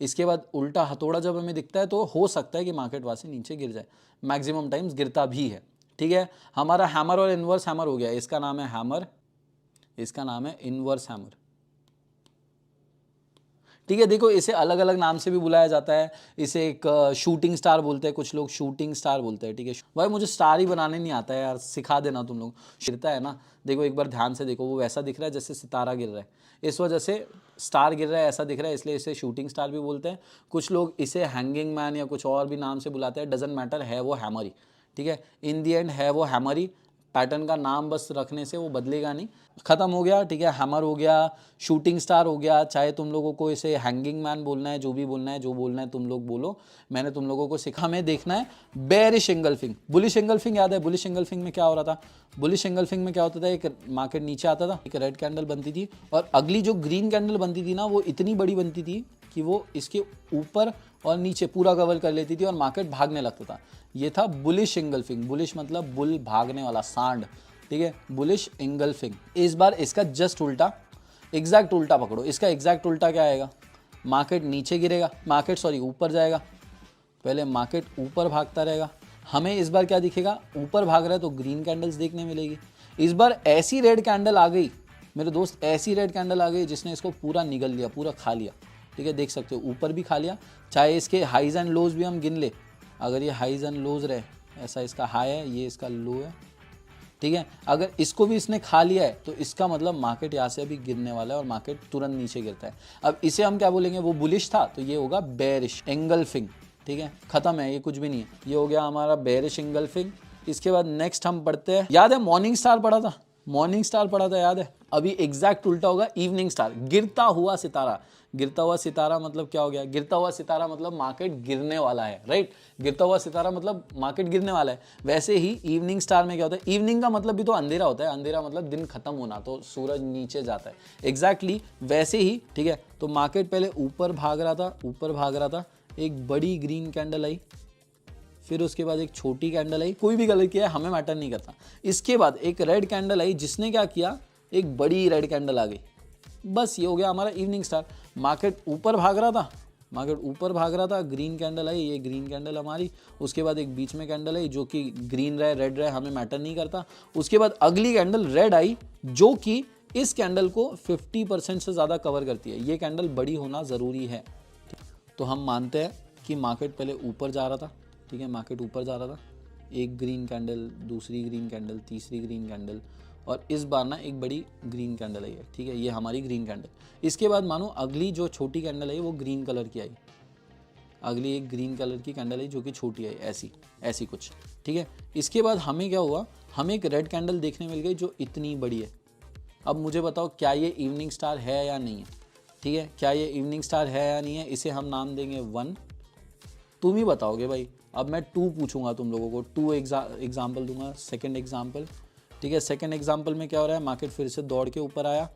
इसके बाद उल्टा हथौड़ा जब हमें दिखता है, तो हो सकता है कि मार्केट वहाँ से नीचे गिर जाए। मैक्सिमम टाइम्स गिरता भी है, ठीक है। हमारा हैमर और इनवर्स हैमर हो गया। इसका नाम है हैमर, इसका नाम है इनवर्स हैमर, ठीक है। देखो इसे अलग अलग नाम से भी बुलाया जाता है। इसे एक शूटिंग स्टार बोलते हैं, कुछ लोग शूटिंग स्टार बोलते हैं, ठीक है। भाई मुझे स्टार ही बनाने नहीं आता है यार, सिखा देना तुम लोग। गिरता है ना, देखो एक बार ध्यान से देखो, वो वैसा दिख रहा है जैसे सितारा गिर रहा है, इस वजह से स्टार गिर रहा है ऐसा दिख रहा है, इसलिए इसे शूटिंग स्टार भी बोलते हैं। कुछ लोग इसे हैंगिंग मैन या कुछ और भी नाम से बुलाते हैं, डजेंट मैटर, है वो हैमर ही, ठीक है। इन दी एंड है वो हैमर ही। पैटर्न का नाम बस रखने से वो बदलेगा नहीं। खत्म हो गया, ठीक है। हैमर हो गया, शूटिंग स्टार हो गया, चाहे तुम लोगों को इसे हैंगिंग मैन बोलना है, जो भी बोलना है, जो बोलना है तुम लोग बोलो। मैंने तुम लोगों को सिखा, हमें देखना है बेरिश एंगल्फिंग। बुलिश एंगल्फिंग याद है, बुलिश एंगल्फिंग में क्या हो रहा था? बुलिश एंगल्फिंग में क्या होता था, एक मार्केट नीचे आता था, एक रेड कैंडल बनती थी, और अगली जो ग्रीन कैंडल बनती थी ना, वो इतनी बड़ी बनती थी कि वो इसके ऊपर और नीचे पूरा कवर कर लेती थी, और मार्केट भागने लगता था। ये था बुलिश एंगल्फिंग। बुलिश मतलब बुल, भागने वाला, सांड, ठीक है। Bullish engulfing. इस बार इसका जस्ट उल्टा, एग्जैक्ट उल्टा पकड़ो। इसका एग्जैक्ट उल्टा क्या आएगा? मार्केट नीचे गिरेगा, मार्केट सॉरी ऊपर जाएगा, पहले मार्केट ऊपर भागता रहेगा। हमें इस बार क्या दिखेगा? ऊपर भाग रहा है तो ग्रीन कैंडल्स देखने मिलेगी। इस बार ऐसी रेड कैंडल आ गई मेरे दोस्त, ऐसी रेड कैंडल आ गई जिसने इसको पूरा निगल लिया, पूरा खा लिया, ठीक है, देख सकते हो ऊपर भी खा लिया, चाहे इसके हाईज एंड लोज भी हम गिन ले, अगर ये हाईज एंड लोज रहे, ऐसा इसका हाई है, ये इसका लो है, ठीक है, अगर इसको भी इसने खा लिया है तो इसका मतलब मार्केट यहाँ से अभी गिरने वाला है और मार्केट तुरंत नीचे गिरता है। अब इसे हम क्या बोलेंगे, वो बुलिश था तो ये होगा बेरिश एंगल्फिंग, ठीक है, खत्म है, ये कुछ भी नहीं है, ये हो गया हमारा बेरिश एंगल्फिंग। इसके बाद नेक्स्ट हम पढ़ते हैं, याद है मॉर्निंग स्टार पढ़ा था, मॉर्निंग स्टार पढ़ा था याद है, अभी एग्जैक्ट उल्टा होगा इवनिंग स्टार, गिरता हुआ सितारा। गिरता हुआ सितारा मतलब क्या हो गया, गिरता हुआ सितारा मतलब मार्केट गिरने वाला है, राइट, गिरता हुआ सितारा मतलब मार्केट गिरने वाला है। वैसे ही इवनिंग स्टार में क्या होता है, इवनिंग का मतलब भी तो अंधेरा होता है, अंधेरा मतलब दिन खत्म होना, तो सूरज नीचे जाता है, एग्जैक्टली वैसे ही, ठीक है। तो मार्केट पहले ऊपर भाग रहा था, ऊपर भाग रहा था, एक बड़ी ग्रीन कैंडल आई, फिर उसके बाद एक छोटी कैंडल आई, कोई भी कलर किया है हमें मैटर नहीं करता। इसके बाद एक रेड कैंडल आई, जिसने क्या किया, एक बड़ी रेड कैंडल आ गई, बस ये हो गया हमारा इवनिंग स्टार। मार्केट ऊपर भाग रहा था, मार्केट ऊपर भाग रहा था, ग्रीन कैंडल आई, ये ग्रीन कैंडल हमारी, उसके बाद एक बीच में कैंडल आई जो कि ग्रीन रहे रेड रहे हमें मैटर नहीं करता। उसके बाद अगली कैंडल रेड आई जो कि इस कैंडल को 50% से ज़्यादा कवर करती है, ये कैंडल बड़ी होना ज़रूरी है। तो हम मानते हैं कि मार्केट पहले ऊपर जा रहा था, ठीक है, मार्केट ऊपर जा रहा था, एक ग्रीन कैंडल, दूसरी ग्रीन कैंडल, तीसरी ग्रीन कैंडल, और इस बार ना एक बड़ी ग्रीन कैंडल आई है, ठीक है, ये हमारी ग्रीन कैंडल। इसके बाद मानो अगली जो छोटी कैंडल आई वो ग्रीन कलर की आई, अगली एक ग्रीन कलर की कैंडल आई जो कि छोटी आई, ऐसी ऐसी कुछ, ठीक है। इसके बाद हमें क्या हुआ, हमें एक रेड कैंडल देखने मिल गई जो इतनी बड़ी है। अब मुझे बताओ क्या ये इवनिंग स्टार है या नहीं है, ठीक है, क्या ये इवनिंग स्टार है या नहीं है, इसे हम नाम देंगे 1, तुम ही बताओगे भाई। अब मैं 2 पूछूंगा तुम लोगों को, 2 एग्जाम्पल दूंगा, सेकेंड एग्जाम्पल, ठीक है। सेकेंड एग्जाम्पल में क्या हो रहा है, मार्केट फिर से दौड़ के ऊपर आया,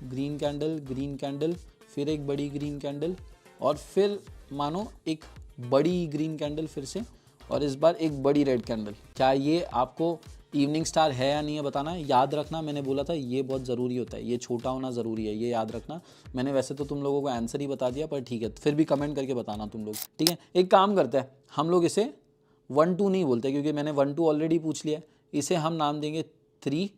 ग्रीन कैंडल, फिर एक बड़ी ग्रीन कैंडल, और फिर मानो एक बड़ी ग्रीन कैंडल फिर से, और इस बार एक बड़ी रेड कैंडल। क्या ये आपको इवनिंग स्टार है या नहीं है बताना है। याद रखना, मैंने बोला था ये बहुत ज़रूरी होता है, ये छोटा होना ज़रूरी है, ये याद रखना। मैंने वैसे तो तुम लोगों को आंसर ही बता दिया, पर ठीक है, फिर भी कमेंट करके बताना तुम लोग, ठीक है। एक काम करते हैं, हम लोग इसे 1 2 नहीं बोलते क्योंकि मैंने 1 2 ऑलरेडी पूछ लिया है, इसे हम नाम देंगे 3,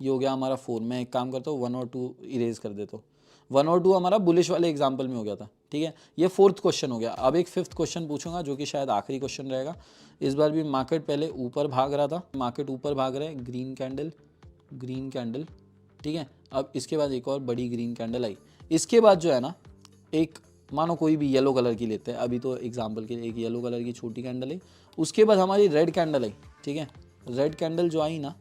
ये हो गया हमारा 4। मैं एक काम करता हूँ 1 और 2 इरेज कर देता हूँ। 1 और 2 हमारा बुलिश वाले एग्जाम्पल में हो गया था, ठीक है। ये 4th क्वेश्चन हो गया। अब एक 5th क्वेश्चन पूछूंगा जो कि शायद आखिरी क्वेश्चन रहेगा। इस बार भी मार्केट पहले ऊपर भाग रहा था, मार्केट ऊपर भाग रहा है, ग्रीन कैंडल, ठीक है। अब इसके बाद एक और बड़ी ग्रीन कैंडल आई। इसके बाद जो है ना, एक मानो कोई भी येलो कलर की लेते हैं, अभी तो एग्जाम्पल के लिए एक येलो कलर की छोटी कैंडल आई। उसके बाद हमारी रेड कैंडल आई, ठीक है। रेड कैंडल जो आई ना,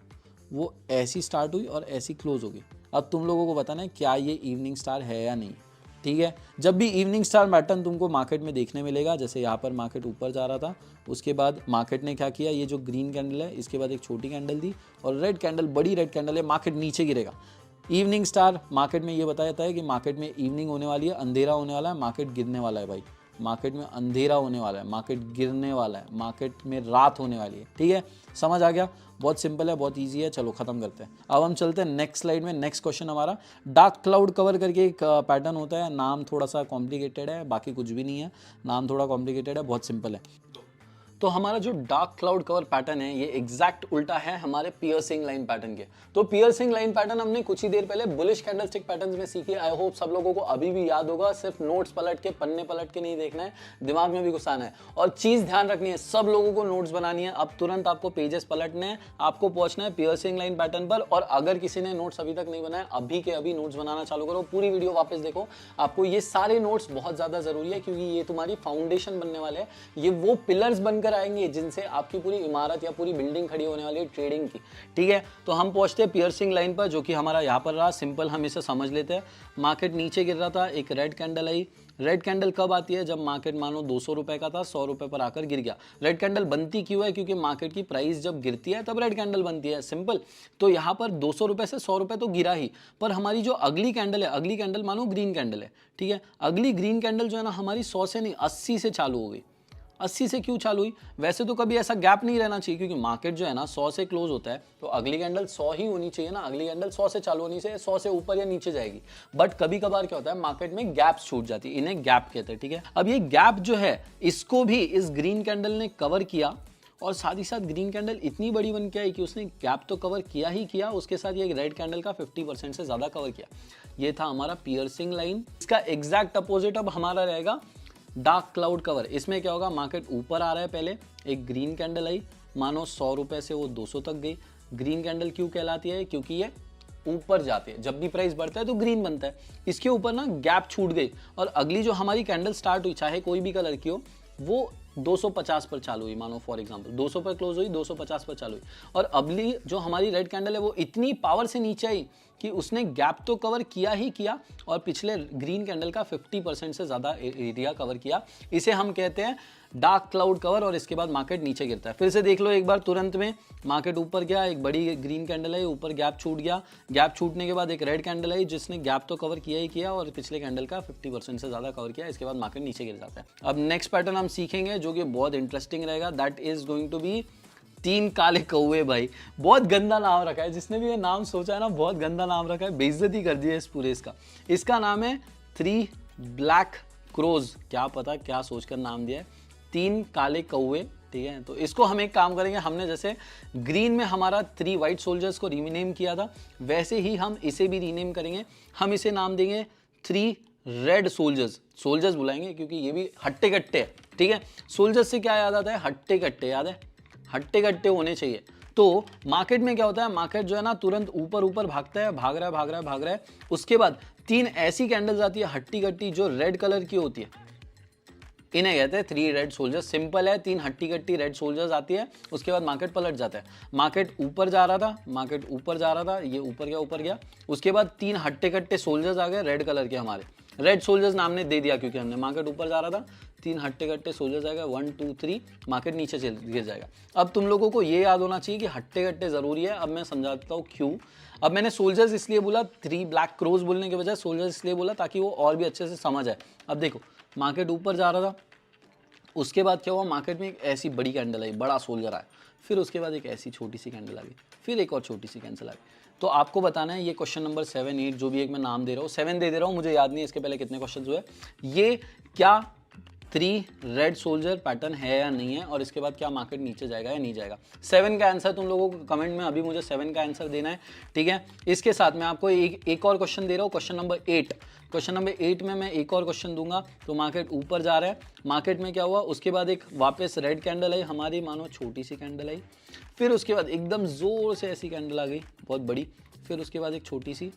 वो ऐसी स्टार्ट हुई और ऐसी क्लोज हो गई। अब तुम लोगों को बताना है क्या ये इवनिंग स्टार है या नहीं, ठीक है। जब भी इवनिंग स्टार पैटर्न तुमको मार्केट में देखने मिलेगा, जैसे यहाँ पर मार्केट ऊपर जा रहा था, उसके बाद मार्केट ने क्या किया, ये जो ग्रीन कैंडल है इसके बाद एक छोटी कैंडल दी, और रेड कैंडल बड़ी रेड कैंडल है, मार्केट नीचे गिरेगा। इवनिंग स्टार मार्केट में ये बताया जाता है कि मार्केट में इवनिंग होने वाली है, अंधेरा होने वाला है, मार्केट गिरने वाला है भाई, मार्केट में अंधेरा होने वाला है, मार्केट गिरने वाला है, मार्केट में रात होने वाली है, ठीक है। समझ आ गया, बहुत सिंपल है, बहुत इजी है। चलो खत्म करते हैं। अब हम चलते हैं नेक्स्ट स्लाइड में। नेक्स्ट क्वेश्चन हमारा डार्क क्लाउड कवर करके एक पैटर्न होता है, नाम थोड़ा सा कॉम्प्लिकेटेड है, बाकी कुछ भी नहीं है, नाम थोड़ा कॉम्प्लिकेटेड है, बहुत सिंपल है। तो हमारा जो डार्क क्लाउड कवर पैटर्न है ये एग्जैक्ट उल्टा है हमारे पियर्सिंग लाइन पैटर्न के। तो पियर्सिंग लाइन पैटर्न हमने कुछ ही देर पहले बुलिश कैंडलस्टिक पैटर्न्स में सीखी। आई होप सब लोगों को अभी भी याद होगा। सिर्फ नोट्स पलट के, पन्ने पलट के नहीं देखना है, दिमाग में भी घुसाना है। और चीज ध्यान रखनी है, सब लोगों को नोट्स बनानी है। अब तुरंत आपको पेजेस पलटने हैं, आपको पहुंचना है पियर्सिंग लाइन पैटर्न पर। और अगर किसी ने नोट्स अभी तक नहीं बनाया, अभी के अभी नोट्स बनाना चालू करो, पूरी वीडियो वापस देखो। आपको ये सारे नोट्स बहुत ज्यादा जरूरी है क्योंकि ये तुम्हारी फाउंडेशन बनने वाले हैं। ये वो पिलर्स बनकर आएंगे जिनसे आपकी पूरी इमारत या पूरी बिल्डिंग खड़ी होने वाली है ट्रेडिंग की, ठीक है। तो हम पहुंचते हैं पियर्सिंग लाइन पर, जो कि हमारा यहाँ पर रहा। सिंपल हम इसे समझ लेते हैं। मार्केट नीचे गिर रहा था, एक रेड कैंडल आई। रेड कैंडल कब आती है? जब मार्केट मानो 200 रुपए का था, 100 रुपए पर आकर गिर गया। रेड कैंडल बनती क्यों है? क्योंकि मार्केट की प्राइस जब गिरती है तब रेड कैंडल बनती है, सिंपल। तो यहाँ पर 200 रुपए से 100 रुपए तो गिरा ही, पर हमारी जो अगली कैंडल है, अगली कैंडल मानो ग्रीन कैंडल है, ठीक है। अगली ग्रीन कैंडल जो है ना, हमारी 100 से नहीं 80 से चालू हो गई। 80 से क्यों चालू हुई? वैसे तो कभी ऐसा गैप नहीं रहना चाहिए क्योंकि मार्केट जो है ना 100 से क्लोज होता है, तो अगली कैंडल 100 ही होनी चाहिए ना। अगली कैंडल 100 से चालू होनी चाहिए, 100 से ऊपर या नीचे जाएगी। बट कभी कभार क्या होता है, मार्केट में गैप्स छूट जाती है, इन्हें गैप कहते हैं, ठीक है। अब ये गैप जो है, इसको भी इस ग्रीन कैंडल ने कवर किया और साथ ही साथ ग्रीन कैंडल इतनी बड़ी बन के आई कि उसने गैप तो कवर किया ही किया, उसके साथ ये रेड कैंडल का 50% से ज़्यादा कवर किया। ये था हमारा पियर्सिंग लाइन। इसका एग्जैक्ट अपोजिट अब हमारा रहेगा डार्क क्लाउड कवर। इसमें क्या होगा, मार्केट ऊपर आ रहा है, पहले एक ग्रीन कैंडल आई, मानो 100 रुपये से वो 200 तक गई। ग्रीन कैंडल क्यों कहलाती है, क्योंकि ये ऊपर जाती है, जब भी प्राइस बढ़ता है तो ग्रीन बनता है। इसके ऊपर ना गैप छूट गई और अगली जो हमारी कैंडल स्टार्ट हुई, चाहे कोई भी कलर की हो, वो 250 पर चालू हुई। मानो फॉर एग्जांपल 200 पर क्लोज हुई, 250 पर चालू हुई। और अगली जो हमारी रेड कैंडल है वो इतनी पावर से नीचे आई कि उसने गैप तो कवर किया ही किया और पिछले ग्रीन कैंडल का 50% से ज़्यादा एरिया कवर किया। इसे हम कहते हैं डार्क क्लाउड कवर। और इसके बाद मार्केट नीचे गिरता है। फिर से देख लो एक बार, तुरंत में मार्केट ऊपर गया, एक बड़ी ग्रीन कैंडल आई, ऊपर गैप छूट गया, गैप छूटने के बाद एक रेड कैंडल आई जिसने गैप तो कवर किया ही किया और पिछले कैंडल का 50% से ज़्यादा कवर किया। इसके बाद मार्केट नीचे गिर जाता है। अब नेक्स्ट पैटर्न हम सीखेंगे जो कि बहुत इंटरेस्टिंग रहेगा, that is going to be 3 काले कौवे। भाई बहुत गंदा नाम रखा है, जिसने भी ये नाम सोचा है ना, बहुत गंदा नाम रखा है, बेइज्जती कर दी है इस पूरे इसका नाम है 3 ब्लैक क्रोज। क्या पता क्या सोचकर नाम दिया है, 3 काले कौवे। ठीक है, तो इसको हम एक काम करेंगे, हमने जैसे ग्रीन में हमारा 3 वाइट सोल्जर्स को रीनेम किया था, वैसे ही हम इसे भी रीनेम करेंगे। हम इसे नाम देंगे 3 रेड सोल्जर्स। सोल्जर्स बुलाएंगे क्योंकि ये भी हट्टे कट्टे है। ठीक है, सोल्जर्स से क्या याद आता है, हट्टे कट्टे याद है, हट्टे कट्टे होने चाहिए। तो मार्केट में क्या होता है, मार्केट जो है ना तुरंत ऊपर ऊपर भागता है, भाग रहा है। उसके बाद 3 ऐसी कैंडल्स आती है हट्टी कट्टी जो रेड कलर की होती है, इन्हें कहते हैं 3 रेड सोल्जर्स। सिंपल है, 3 हट्टी कट्टी रेड सोल्जर्स आती है। उसके बाद मार्केट पलट जाता है। मार्केट ऊपर जा रहा था, ये ऊपर गया। उसके बाद 3 हट्टे कट्टे सोल्जर्स आ गए रेड कलर के, हमारे रेड सोल्जर्स नाम ने दे दिया क्योंकि हमने, मार्केट ऊपर जा रहा था, 3 हट्टे कट्टे सोल्जर्स आ गए, 1 2 3, मार्केट नीचे गिर जाएगा। अब तुम लोगों को ये याद होना चाहिए कि हट्टे कट्टे जरूरी है। अब मैं समझाता हूँ क्यों। अब मैंने सोल्जर्स इसलिए बोला, 3 ब्लैक क्रोज बोलने के बजाय सोल्जर्स इसलिए बोला ताकि वो और भी अच्छे से समझ आए। अब देखो, मार्केट ऊपर जा रहा था, उसके बाद क्या हुआ, मार्केट में एक ऐसी बड़ी कैंडल आई, बड़ा सोल्जर आया, फिर उसके बाद एक ऐसी छोटी सी कैंडल आ गई, फिर एक और छोटी सी कैंडल आ गई। तो आपको बताना है ये क्वेश्चन नंबर 7 8 जो भी एक मैं नाम दे रहा हूँ, 7 दे रहा हूँ, मुझे याद नहीं है इसके पहले कितने क्वेश्चन हुए, ये क्या 3 रेड सोल्जर पैटर्न है या नहीं है, और इसके बाद क्या मार्केट नीचे जाएगा या नहीं जाएगा। 7 का आंसर तुम लोगों को कमेंट में अभी मुझे 7 का आंसर देना है। ठीक है, इसके साथ मैं आपको एक और क्वेश्चन दे रहा हूँ, क्वेश्चन नंबर 8। क्वेश्चन नंबर 8 में मैं एक और क्वेश्चन दूंगा। तो मार्केट ऊपर जा रहा है, मार्केट में क्या हुआ, उसके बाद एक वापस रेड कैंडल आई हमारी, मानो छोटी सी कैंडल आई, फिर उसके बाद एकदम जोर से ऐसी कैंडल आ गई बहुत बड़ी, फिर उसके बाद एक छोटी सी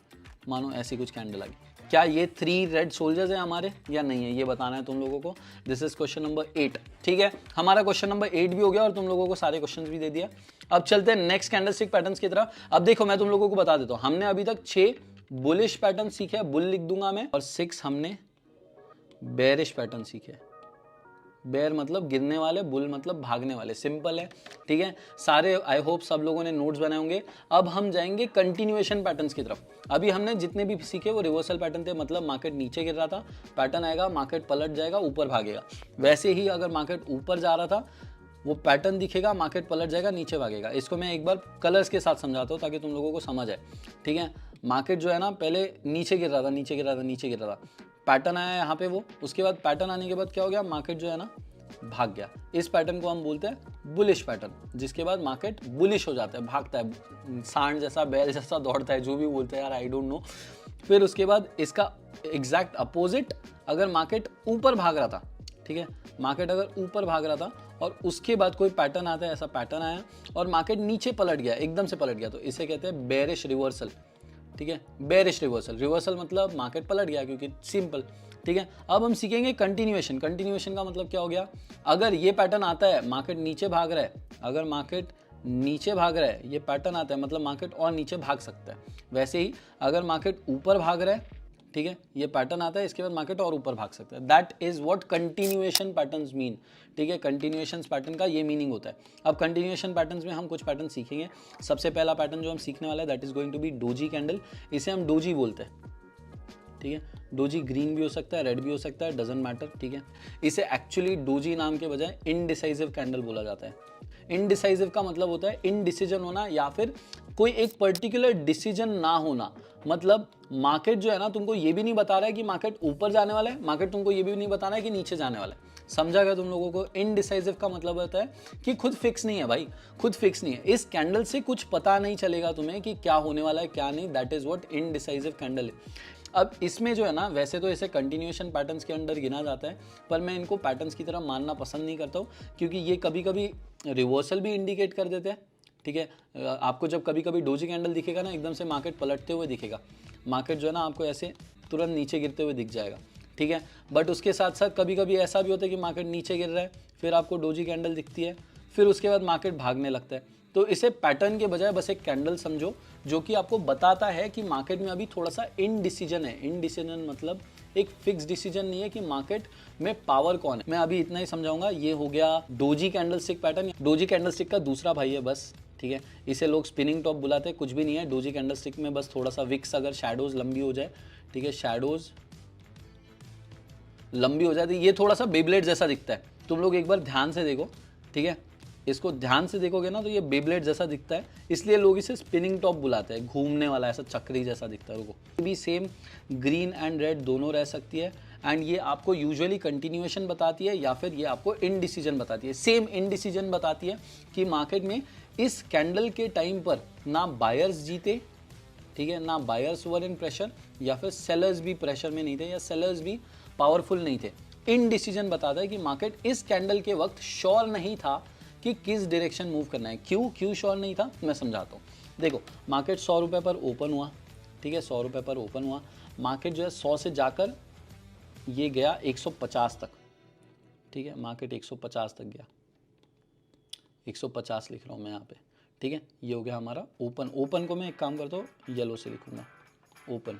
मानो ऐसी कुछ कैंडल आ गई। क्या ये 3 रेड सोल्जर्स हैं हमारे या नहीं है, ये बताना है तुम लोगों को। This is question number 8। ठीक है, हमारा क्वेश्चन नंबर 8 भी हो गया और तुम लोगों को सारे क्वेश्चंस भी दे दिया। अब चलते हैं नेक्स्ट कैंडलस्टिक पैटर्न्स की तरफ। अब देखो मैं तुम लोगों को बता देता हूं, हमने अभी तक 6 बुलिश पैटर्न सीखे, बुल लिख दूंगा मैं, और 6 हमने बेरिश पैटर्न सीखे। बेयर मतलब गिरने वाले, बुल मतलब भागने वाले, सिंपल है। ठीक है, सारे आई होप सब लोगों ने नोट्स बनाए होंगे। अब हम जाएंगे कंटिन्यूएशन पैटर्न्स की तरफ। अभी हमने जितने भी सीखे वो रिवर्सल पैटर्न थे, मतलब मार्केट नीचे गिर रहा था, पैटर्न आएगा, मार्केट पलट जाएगा, ऊपर भागेगा। वैसे ही अगर मार्केट ऊपर जा रहा था, वो पैटर्न दिखेगा, मार्केट पलट जाएगा, नीचे भागेगा। इसको मैं एक बार कलर्स के साथ समझाता हूँ ताकि तुम लोगों को समझ आए। ठीक है, मार्केट जो है ना पहले नीचे गिर रहा था, पैटर्न आया यहाँ पे वो, उसके बाद पैटर्न आने के बाद क्या हो गया, मार्केट जो है ना भाग गया। इस पैटर्न को हम बोलते हैं बुलिश पैटर्न, जिसके बाद मार्केट बुलिश हो जाता है, भागता है, सांड जैसा, बैल जैसा दौड़ता है, जो भी बोलते हैं यार, आई डोंट नो। फिर उसके बाद इसका एग्जैक्ट अपोजिट, अगर मार्केट ऊपर भाग रहा था, ठीक है, मार्केट अगर ऊपर भाग रहा था और उसके बाद कोई पैटर्न आता है, ऐसा पैटर्न आया और मार्केट नीचे पलट गया, एकदम से पलट गया, तो इसे कहते हैं बेरिश रिवर्सल। ठीक है, बेरिश रिवर्सल, रिवर्सल मतलब मार्केट पलट गया, क्योंकि सिंपल। ठीक है, अब हम सीखेंगे कंटिन्यूएशन। कंटिन्यूएशन का मतलब क्या हो गया, अगर ये पैटर्न आता है, मार्केट नीचे भाग रहा है, अगर मार्केट नीचे भाग रहा है, ये पैटर्न आता है, मतलब मार्केट और नीचे भाग सकता है। वैसे ही अगर मार्केट ऊपर भाग रहा है, ठीक है, ये पैटर्न आता है, इसके बाद मार्केट और ऊपर भाग सकता है। That is what continuation patterns mean. ठीक है, कंटिन्यूएशन पैटर्न का ये मीनिंग होता है। अब कंटिन्यूएशन पैटर्न्स में हम कुछ पैटर्न सीखेंगे। सबसे पहला पैटर्न जो हम सीखने वाला है that is going to be doji candle. इसे हम डोजी बोलते हैं। ठीक है। डोजी ग्रीन भी हो सकता है, रेड भी हो सकता है, डजंट मैटर, ठीक है। इसे एक्चुअली डोजी नाम के बजाय इनडिसाइसिव कैंडल बोला जाता है। इनडिसाइसिव का मतलब होता है इनडिसीजन होना या फिर कोई एक पर्टिकुलर डिसीजन ना होना। मतलब मार्केट जो है ना तुमको ये भी नहीं बता रहा है कि मार्केट ऊपर जाने वाला है, मार्केट तुमको ये भी नहीं बता रहा है कि नीचे जाने वाला है। समझा गया तुम लोगों को? इनडिसाइसिव का मतलब होता है कि खुद फिक्स नहीं है भाई, खुद फिक्स नहीं है। इस कैंडल से कुछ पता नहीं चलेगा तुम्हें कि क्या होने वाला है क्या नहीं। That is what indecisive candle है। अब इसमें जो है ना, वैसे तो इसे कंटिन्यूएशन पैटर्न्स के अंडर गिना जाता है, पर मैं इनको पैटर्न्स की तरह मानना पसंद नहीं करता हूँ, क्योंकि ये कभी कभी रिवर्सल भी इंडिकेट कर देते हैं, ठीक है। आपको जब कभी कभी डोजी कैंडल दिखेगा ना, एकदम से मार्केट पलटते हुए दिखेगा, मार्केट जो है ना आपको ऐसे तुरंत नीचे गिरते हुए दिख जाएगा, ठीक है। बट उसके साथ साथ कभी कभी ऐसा भी होता है कि मार्केट नीचे गिर रहा है, फिर आपको डोजी कैंडल दिखती है, फिर उसके बाद मार्केट भागने लगता है। तो इसे पैटर्न के बजाय बस एक कैंडल समझो जो कि आपको बताता है कि मार्केट में अभी थोड़ा सा इनडिसीजन है। इनडिसीजन मतलब एक फिक्स डिसीजन नहीं है कि मार्केट में पावर कौन है। मैं अभी इतना ही समझाऊंगा। ये हो गया doji candlestick pattern. Doji candlestick का दूसरा भाई है बस, ठीक है। इसे लोग स्पिनिंग टॉप बुलाते हैं, कुछ भी नहीं है। डोजी कैंडलस्टिक में बस थोड़ा सा विक्स अगर शैडोज लंबी हो जाए, ठीक है, शैडोज लंबी हो जाती है, ये थोड़ा सा बेब्लेड जैसा दिखता है। तुम लोग एक बार ध्यान से देखो, ठीक है, इसको ध्यान से देखोगे ना तो ये बेब्लेड जैसा दिखता है, इसलिए लोग इसे स्पिनिंग टॉप बुलाते हैं। घूमने वाला ऐसा चक्री जैसा दिखता है। रुको, भी सेम ग्रीन एंड रेड दोनों रह सकती है। एंड ये आपको यूजुअली कंटिन्यूएशन बताती है या फिर ये आपको इनडिसीजन बताती है। सेम इनडिसीजन बताती है कि मार्केट में इस कैंडल के टाइम पर ना बायर्स जीते, ठीक है, ना बायर्स वर इन प्रेशर या फिर सेलर्स भी प्रेशर में नहीं थे या सेलर्स भी पावरफुल नहीं थे। इनडिसीजन बताता है कि मार्केट इस कैंडल के वक्त श्योर नहीं था कि किस डायरेक्शन मूव करना है। क्यों श्योर नहीं था, मैं समझाता हूँ। देखो, मार्केट 100 रुपये पर ओपन हुआ, ठीक है, 100 रुपये पर ओपन हुआ। मार्केट जो है 100 से जाकर ये गया 150 तक, ठीक है, मार्केट 150 तक गया। 150 लिख रहा हूँ मैं यहाँ पे, ठीक है। ये हो गया हमारा ओपन। ओपन को मैं एक काम करता हूँ, येलो से लिखूँगा, ओपन,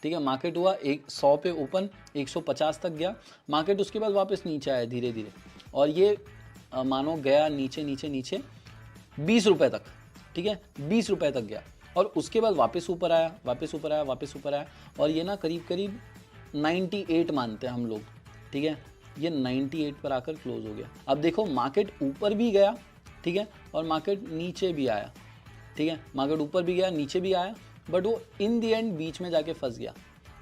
ठीक है। मार्केट हुआ 100 पे ओपन, 150 तक गया मार्केट। उसके बाद वापस नीचे आया धीरे धीरे, और ये मानो गया नीचे नीचे नीचे 20 रुपये तक, ठीक है, 20 रुपये तक गया। और उसके बाद वापस ऊपर आया, वापस ऊपर आया, वापस ऊपर आया, और ये ना करीब करीब 98 मानते हैं हम लोग, ठीक है। ये 98 पर आकर क्लोज हो गया। अब देखो, मार्केट ऊपर भी गया, ठीक है, और मार्केट नीचे भी आया, ठीक है, मार्केट ऊपर भी गया नीचे भी आया, बट वो इन दी एंड बीच में जाके फंस गया।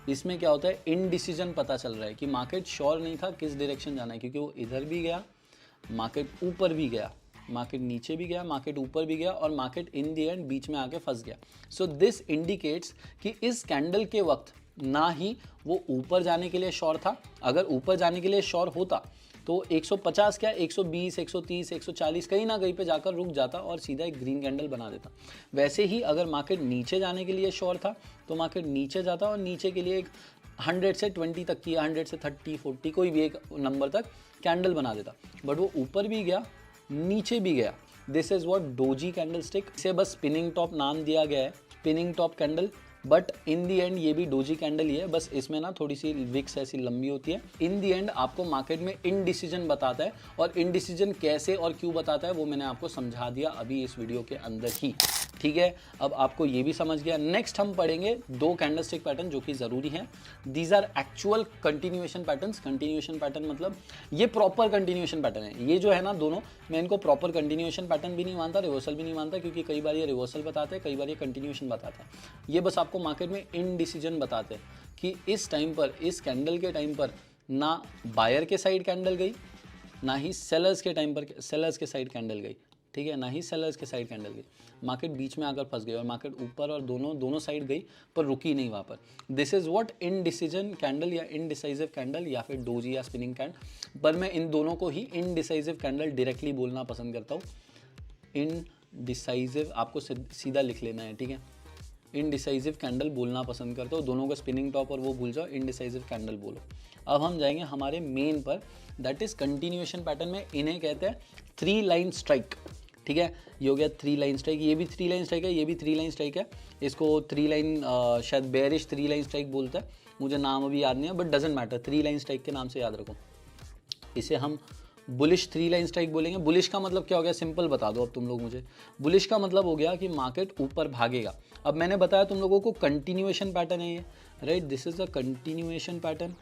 इसमें क्या होता है, इनडिसीजन पता चल रहा है कि मार्केट श्योर नहीं था किस डायरेक्शन जाना है, क्योंकि वो इधर भी गया, मार्केट ऊपर भी गया, मार्केट नीचे भी गया, मार्केट ऊपर भी गया, और मार्केट इन दी एंड बीच में आके फंस गया। सो दिस इंडिकेट्स कि इस कैंडल के वक्त ना ही वो ऊपर जाने के लिए श्योर था। अगर ऊपर जाने के लिए श्योर होता तो 150 क्या 120, 130, 140 कहीं ना कहीं पे जाकर रुक जाता और सीधा एक ग्रीन कैंडल बना देता। वैसे ही अगर मार्केट नीचे जाने के लिए श्योर था तो मार्केट नीचे जाता और नीचे के लिए एक 100 से 20 तक की, 100 से 30, 40 कोई भी एक नंबर तक कैंडल बना देता। बट वो ऊपर भी गया, नीचे भी गया। This is what doji candle stick. इसे बस स्पिनिंग टॉप नाम दिया गया है, spinning top candle, but in the and ये भी डोजी कैंडल ही है, बस इसमें ना थोड़ी सी विक्स ऐसी लंबी होती है। इन दी एंड आपको मार्केट में इनडिसीजन बताता है, और इनडिसीजन कैसे और क्यों बताता है वो मैंने आपको समझा दिया अभी इस वीडियो के अंदर ही, ठीक है। अब आपको ये भी समझ गया। नेक्स्ट हम पढ़ेंगे 2 कैंडलस्टिक पैटर्न जो कि जरूरी है। These are actual continuation patterns. Continuation pattern मतलब ये प्रॉपर कंटिन्यूएशन पैटर्न है। ये जो है ना दोनों, मैं इनको प्रॉपर कंटिन्यूएशन पैटर्न भी नहीं मानता, रिवर्सल भी नहीं मानता, क्योंकि कई बार ये रिवर्सल बताते हैं, कई बार ये कंटिन्यूएशन बताता है। ये बस आपको मार्केट में इनडिसीजन बताते हैं कि इस टाइम पर, इस कैंडल के टाइम पर ना बायर के साइड कैंडल गई, ना ही सेलर्स के टाइम पर सेलर्स के साइड कैंडल गई, ठीक है, ना ही सेलर्स के साइड कैंडल गई। मार्केट बीच में आकर फंस गई और मार्केट ऊपर और दोनों साइड गई पर रुकी नहीं वहाँ पर। This is what indecision candle या इनडिसाइसिव कैंडल या फिर डोजी या स्पिनिंग कैंडल। पर मैं इन दोनों को ही इनडिसाइसिव कैंडल डायरेक्टली बोलना पसंद करता हूँ। इनडिसाइसिव आपको सीधा लिख लेना है, ठीक है, इनडिसाइसिव कैंडल बोलना पसंद करता हूँ। दोनों का स्पिनिंग टॉप और वो भूल जाओ, इनडिसाइसिव कैंडल बोलो। अब हम जाएंगे हमारे मेन पर, दैट इज कंटिन्यूएशन पैटर्न में। इन्हें कहते हैं 3 लाइन स्ट्राइक, ठीक है। ये हो गया 3 लाइन स्ट्राइक, ये भी 3 लाइन स्ट्राइक है, ये भी 3 लाइन स्ट्राइक है। इसको 3 लाइन शायद बेयरिश 3 लाइन स्ट्राइक बोलता है, मुझे नाम अभी याद नहीं है, but doesn't matter, 3 line strike के नाम से याद रखो। इसे हम बुलिश 3 लाइन स्ट्राइक बोलेंगे। बुलिश का मतलब क्या हो गया, सिंपल बता दो अब तुम लोग मुझे। बुलिश का मतलब हो गया कि मार्केट ऊपर भागेगा। अब मैंने बताया तुम लोगों को कंटिन्यूएशन पैटर्न है ये, right, this is a continuation pattern.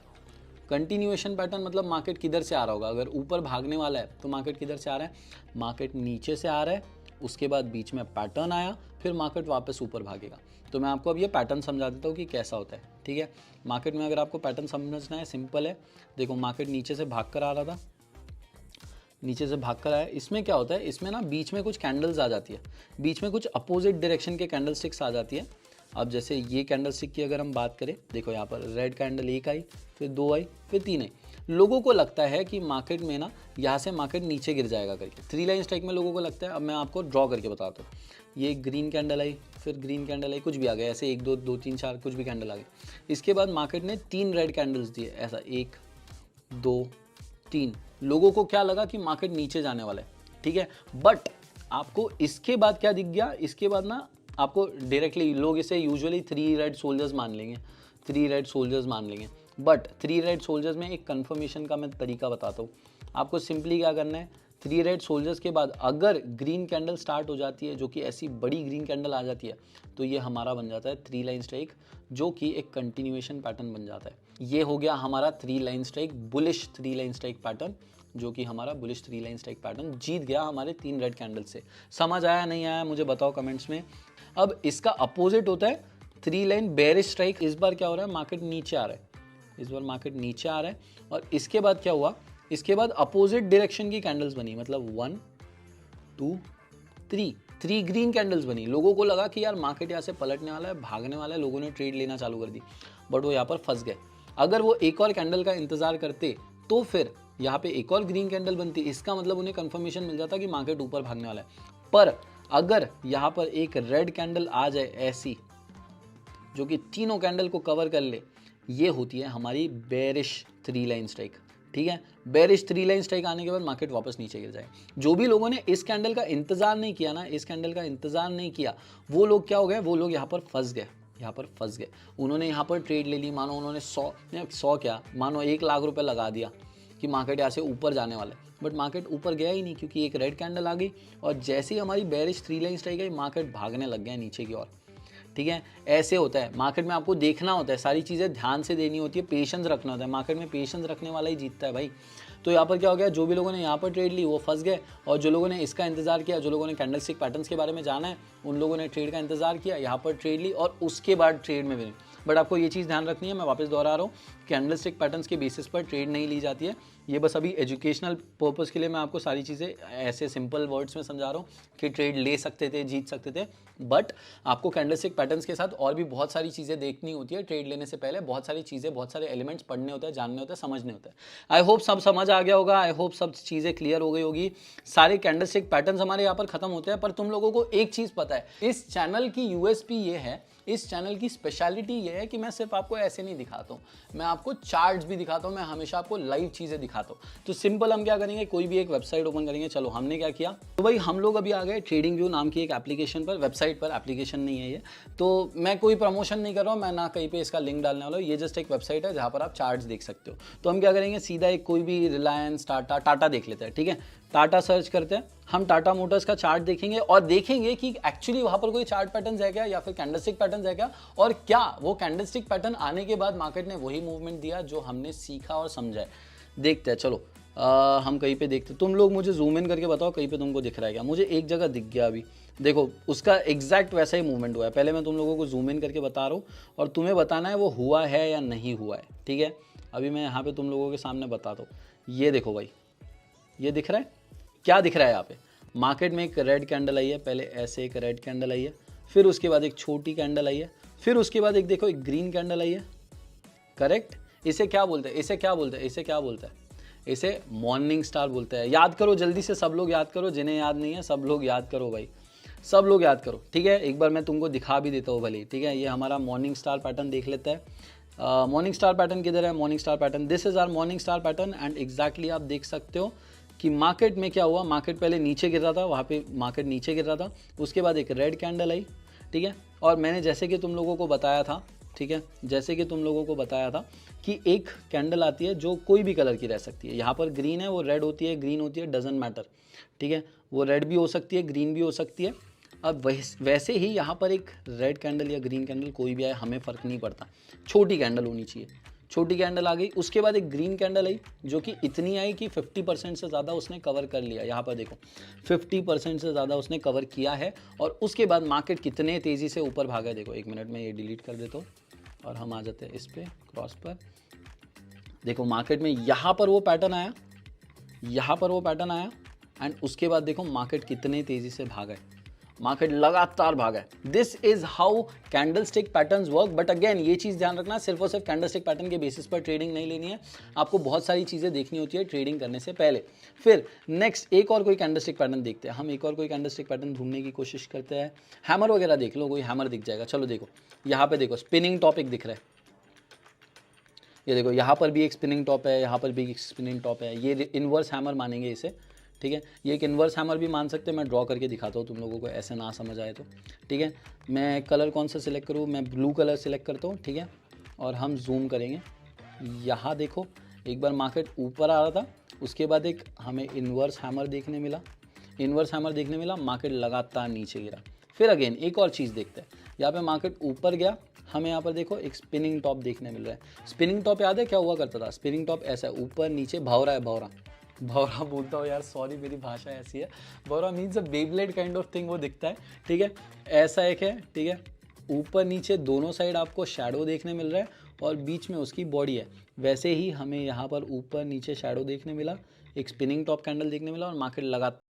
Continuation pattern मतलब मार्केट किधर से आ रहा होगा, अगर ऊपर भागने वाला है तो मार्केट किधर से आ रहा है, मार्केट नीचे से आ रहा है, उसके बाद बीच में पैटर्न आया, फिर मार्केट वापस ऊपर भागेगा। तो मैं आपको अब ये पैटर्न समझा देता हूँ कि कैसा होता है, ठीक है। मार्केट में अगर आपको पैटर्न समझना है, सिंपल है। देखो मार्केट नीचे से भाग कर आ रहा था, नीचे से भाग कर आया। इसमें क्या होता है, इसमें ना बीच में कुछ कैंडल्स आ जाती है, बीच में कुछ अपोजिट डायरेक्शन के कैंडल स्टिक्स आ जाती है। अब जैसे ये कैंडल स्टिक की अगर हम बात करें, देखो यहाँ पर रेड कैंडल एक आई, फिर 2 आई, फिर 3 आई। लोगों को लगता है कि मार्केट में ना यहाँ से मार्केट नीचे गिर जाएगा करके, 3 लाइन स्ट्राइक में लोगों को लगता है। अब मैं आपको ड्रॉ करके बताता हूँ। ये ग्रीन कैंडल आई, फिर ग्रीन कैंडल आई, कुछ भी आ गया, ऐसे 1 2 2 3 4 कुछ भी कैंडल आ गए। इसके बाद मार्केट ने 3 रेड कैंडल्स दिए, ऐसा 1 2 3। लोगों को क्या लगा कि मार्केट नीचे जाने वाला है, ठीक है। बट आपको इसके बाद क्या दिख गया, इसके बाद ना आपको डायरेक्टली लोग इसे यूजुअली 3 रेड सोल्जर्स मान लेंगे, 3 रेड सोल्जर्स मान लेंगे। बट 3 रेड सोल्जर्स में एक कंफर्मेशन का मैं तरीका बताता हूँ आपको। सिंपली क्या करना है, 3 रेड सोल्जर्स के बाद अगर ग्रीन कैंडल स्टार्ट हो जाती है, जो कि ऐसी बड़ी ग्रीन कैंडल आ जाती है, तो ये हमारा बन जाता है 3 लाइन स्ट्राइक, जो कि एक कंटिन्यूएशन पैटर्न बन जाता है। ये हो गया हमारा 3 line strike, bullish 3 line strike pattern, जो कि हमारा बुलिश 3 लाइन स्ट्राइक पैटर्न जीत गया हमारे 3 रेड कैंडल से। समझ आया नहीं आया मुझे बताओ कमेंट्स में। अब इसका अपोजिट होता है 3 लाइन बेरिश स्ट्राइक। इस बार क्या हो रहा है, मार्केट नीचे आ रहा है, इस बार मार्केट नीचे आ रहा है। और इसके बाद क्या हुआ, इसके बाद अपोजिट डायरेक्शन की कैंडल्स बनी, मतलब 1 2 3 ग्रीन कैंडल्स बनी। लोगों को लगा कि यार मार्केट यहाँ से पलटने वाला है, भागने वाला है, लोगों ने ट्रेड लेना चालू कर दी, बट वो यहाँ पर फंस गए। अगर वो एक और कैंडल का इंतजार करते तो फिर यहाँ पे एक और ग्रीन कैंडल बनती, इसका मतलब उन्हें कंफर्मेशन मिल जाता कि मार्केट ऊपर भागने वाला है। पर अगर यहाँ पर एक रेड कैंडल आ जाए ऐसी, जो कि तीनों कैंडल को कवर कर ले, ये होती है हमारी बेरिश 3 लाइन स्ट्राइक, ठीक है। बेरिश 3 लाइन स्ट्राइक आने के बाद मार्केट वापस नीचे गिर जाए। जो भी लोगों ने इस कैंडल का इंतजार नहीं किया ना, इस कैंडल का इंतजार नहीं किया, वो लोग क्या हो गए, वो लोग यहाँ पर फंस गए, यहाँ पर फंस गए। उन्होंने यहाँ पर ट्रेड ले ली, मानो उन्होंने 100 क्या, मानो 1 लाख रुपए लगा दिया कि मार्केट यहाँ से ऊपर जाने वाला है, बट मार्केट ऊपर गया ही नहीं, क्योंकि एक रेड कैंडल आ गई और जैसे ही हमारी बेरिश 3 लाइन स्ट्राइक आई, मार्केट भागने लग गया नीचे की ओर, ठीक है। ऐसे होता है मार्केट में, आपको देखना होता है, सारी चीज़ें ध्यान से देनी होती है, पेशेंस रखना होता है। मार्केट में पेशेंस रखने वाला ही जीतता है भाई। तो यहाँ पर क्या हो गया, जो भी लोगों ने यहाँ पर ट्रेड ली वो फंस गए, और जो लोगों ने इसका इंतजार किया, जो लोगों ने कैंडलस्टिक पैटर्न्स के बारे में जाना है, उन लोगों ने ट्रेड का इंतजार किया, यहाँ पर ट्रेड ली और उसके बाद ट्रेड में भी। बट आपको ये चीज़ ध्यान रखनी है, मैं वापस दोहरा रहा हूँ, कैंडलस्टिक पैटर्न्स के बेसिस पर ट्रेड नहीं ली जाती है। ये बस अभी एजुकेशनल पर्पस के लिए मैं आपको सारी चीज़ें ऐसे सिंपल वर्ड्स में समझा रहा हूँ कि ट्रेड ले सकते थे, जीत सकते थे, बट आपको कैंडलस्टिक पैटर्न्स के साथ और भी बहुत सारी चीज़ें देखनी होती है। ट्रेड लेने से पहले बहुत सारी चीज़ें, बहुत सारे एलिमेंट्स पढ़ने होते हैं, जानने होते हैं, समझने होते हैं। आई होप सब समझ आ गया होगा, आई होप सब चीज़ें क्लियर हो गई होगी। सारे कैंडलस्टिक पैटर्न्स हमारे यहाँ पर खत्म होते हैं, पर तुम लोगों को एक चीज़ पता है, इस चैनल की यूएसपी ये है, इस चैनल की स्पेशलिटी ये है कि मैं सिर्फ आपको ऐसे नहीं दिखाता हूँ, मैं आपको चार्ट्स भी दिखाता हूँ, मैं हमेशा आपको लाइव चीज़ें दिखाता हूँ। तो सिंपल हम क्या करेंगे, कोई भी एक वेबसाइट ओपन करेंगे। चलो हमने क्या किया, तो भाई हम लोग अभी आ गए ट्रेडिंग व्यू नाम की एक एप्लीकेशन पर, वेबसाइट पर, एप्लीकेशन नहीं है ये। तो मैं कोई प्रमोशन नहीं कर रहा हूँ, मैं ना कहीं पे इसका लिंक डालने वाला हूँ, ये जस्ट एक वेबसाइट है जहाँ पर आप चार्ट्स देख सकते हो। तो हम क्या करेंगे, सीधा एक कोई भी रिलायंस, टाटा देख लेते हैं, ठीक है। टाटा सर्च करते हैं, हम टाटा मोटर्स का चार्ट देखेंगे और देखेंगे कि एक्चुअली वहाँ पर कोई चार्ट पैटर्न है क्या, या फिर कैंडलस्टिक पैटर्न है क्या, और क्या वो कैंडलस्टिक पैटर्न आने के बाद मार्केट ने वही मूवमेंट दिया जो हमने सीखा और समझा है। देखते हैं, चलो हम कहीं पे देखते, तुम लोग मुझे जूम इन करके बताओ कहीं पे तुमको दिख रहा है क्या। मुझे एक जगह दिख गया अभी, देखो उसका एग्जैक्ट वैसा ही मूवमेंट हुआ है। पहले मैं तुम लोगों को जूम इन करके बता रहा हूँ और तुम्हें बताना है वो हुआ है या नहीं हुआ है, ठीक है। अभी मैं यहाँ पे तुम लोगों के सामने बताता हूँ। ये देखो भाई, ये दिख रहा है, क्या दिख रहा है यहाँ पे, मार्केट में एक रेड कैंडल आई है, पहले ऐसे एक रेड कैंडल आई है, फिर उसके बाद एक छोटी कैंडल आई है, फिर उसके बाद एक देखो एक ग्रीन कैंडल आई है, करेक्ट। इसे क्या बोलते हैं, इसे क्या बोलते हैं, इसे क्या बोलते हैं, इसे मॉर्निंग स्टार बोलते हैं। याद करो जल्दी से, सब लोग याद करो, जिन्हें याद नहीं है सब लोग याद करो भाई, सब लोग याद करो, ठीक है। एक बार मैं तुमको दिखा भी देता हूँ भले, ठीक है। ये हमारा मॉर्निंग स्टार पैटर्न देख लेता है। मॉर्निंग स्टार पैटर्न किधर है, morning star pattern, this is our morning star pattern. And exactly आप देख सकते हो कि मार्केट में क्या हुआ, मार्केट पहले नीचे गिर रहा था, वहाँ पे मार्केट नीचे गिर रहा था, उसके बाद एक रेड कैंडल आई, ठीक है। और मैंने जैसे कि तुम लोगों को बताया था, ठीक है, जैसे कि तुम लोगों को बताया था कि एक कैंडल आती है जो कोई भी कलर की रह सकती है। यहाँ पर ग्रीन है, वो रेड होती है, ग्रीन होती है, डजेंट मैटर, ठीक है, वो रेड भी हो सकती है, ग्रीन भी हो सकती है। अब वैसे ही यहाँ पर एक रेड कैंडल या ग्रीन कैंडल कोई भी आए, हमें फ़र्क नहीं पड़ता, छोटी कैंडल होनी चाहिए। छोटी कैंडल आ गई, उसके बाद एक ग्रीन कैंडल आई जो कि इतनी आई कि 50% से ज़्यादा उसने कवर कर लिया। यहाँ पर देखो 50% से ज़्यादा उसने कवर किया है। और उसके बाद मार्केट कितने तेज़ी से ऊपर भागा है, देखो 1 मिनट में ये डिलीट कर देता हूँ और हम आ जाते हैं इस पर क्रॉस पर। देखो मार्केट में यहाँ पर वो पैटर्न आया, यहाँ पर वो पैटर्न आया, एंड उसके बाद देखो मार्केट कितने तेज़ी से भागा है, मार्केट लगातार भागा है। This is how candle stick patterns work. But again ये चीज़ ध्यान रखना, सिर्फ और सिर्फ कैंडल स्टिक पैटर्न के बेसिस पर ट्रेडिंग नहीं लेनी है, आपको बहुत सारी चीज़ें देखनी होती है ट्रेडिंग करने से पहले। फिर नेक्स्ट एक और कोई कैंडल स्टिक पैटर्न देखते हैं हम, एक और कोई कैंडल स्टिक पैटर्न ढूंढने की कोशिश करते हैं। हैमर वगैरह देख लो, कोई हैमर दिख जाएगा। चलो देखो यहाँ पे देखो स्पिनिंग टॉपिक दिख रहा है, ये देखो यहाँ पर भी एक स्पिनिंग टॉप है, यहाँ पर भी एक स्पिनिंग टॉप है, ये इनवर्स हैमर मानेंगे इसे, ठीक है, ये एक इन्वर्स हैमर भी मान सकते हैं। मैं ड्रॉ करके दिखाता हूँ तुम लोगों को, ऐसे ना समझ आए तो, ठीक है। मैं कलर कौन सा सिलेक्ट करूँ, मैं ब्लू कलर सिलेक्ट करता हूँ, ठीक है, और हम जूम करेंगे। यहाँ देखो एक बार मार्केट ऊपर आ रहा था, उसके बाद एक हमें इन्वर्स हैमर देखने मिला, इन्वर्स हैमर देखने मिला, मार्केट लगातार नीचे गिरा। फिर अगेन एक और चीज़ देखते हैं, यहाँ पे मार्केट ऊपर गया, हमें यहाँ पर देखो एक स्पिनिंग टॉप देखने मिल रहा है। स्पिनिंग टॉप याद है क्या हुआ करता था, स्पिनिंग टॉप ऐसा ऊपर नीचे भौरा है, भौरा भौरा बोलता हूँ यार, सॉरी मेरी भाषा ऐसी है। भौरा means a Beyblade kind of thing, वो दिखता है, ठीक है, ऐसा एक है, ठीक है, ऊपर नीचे दोनों साइड आपको शैडो देखने मिल रहा है और बीच में उसकी बॉडी है। वैसे ही हमें यहाँ पर ऊपर नीचे शैडो देखने मिला, एक स्पिनिंग टॉप कैंडल देखने मिला और मार्केट लगातार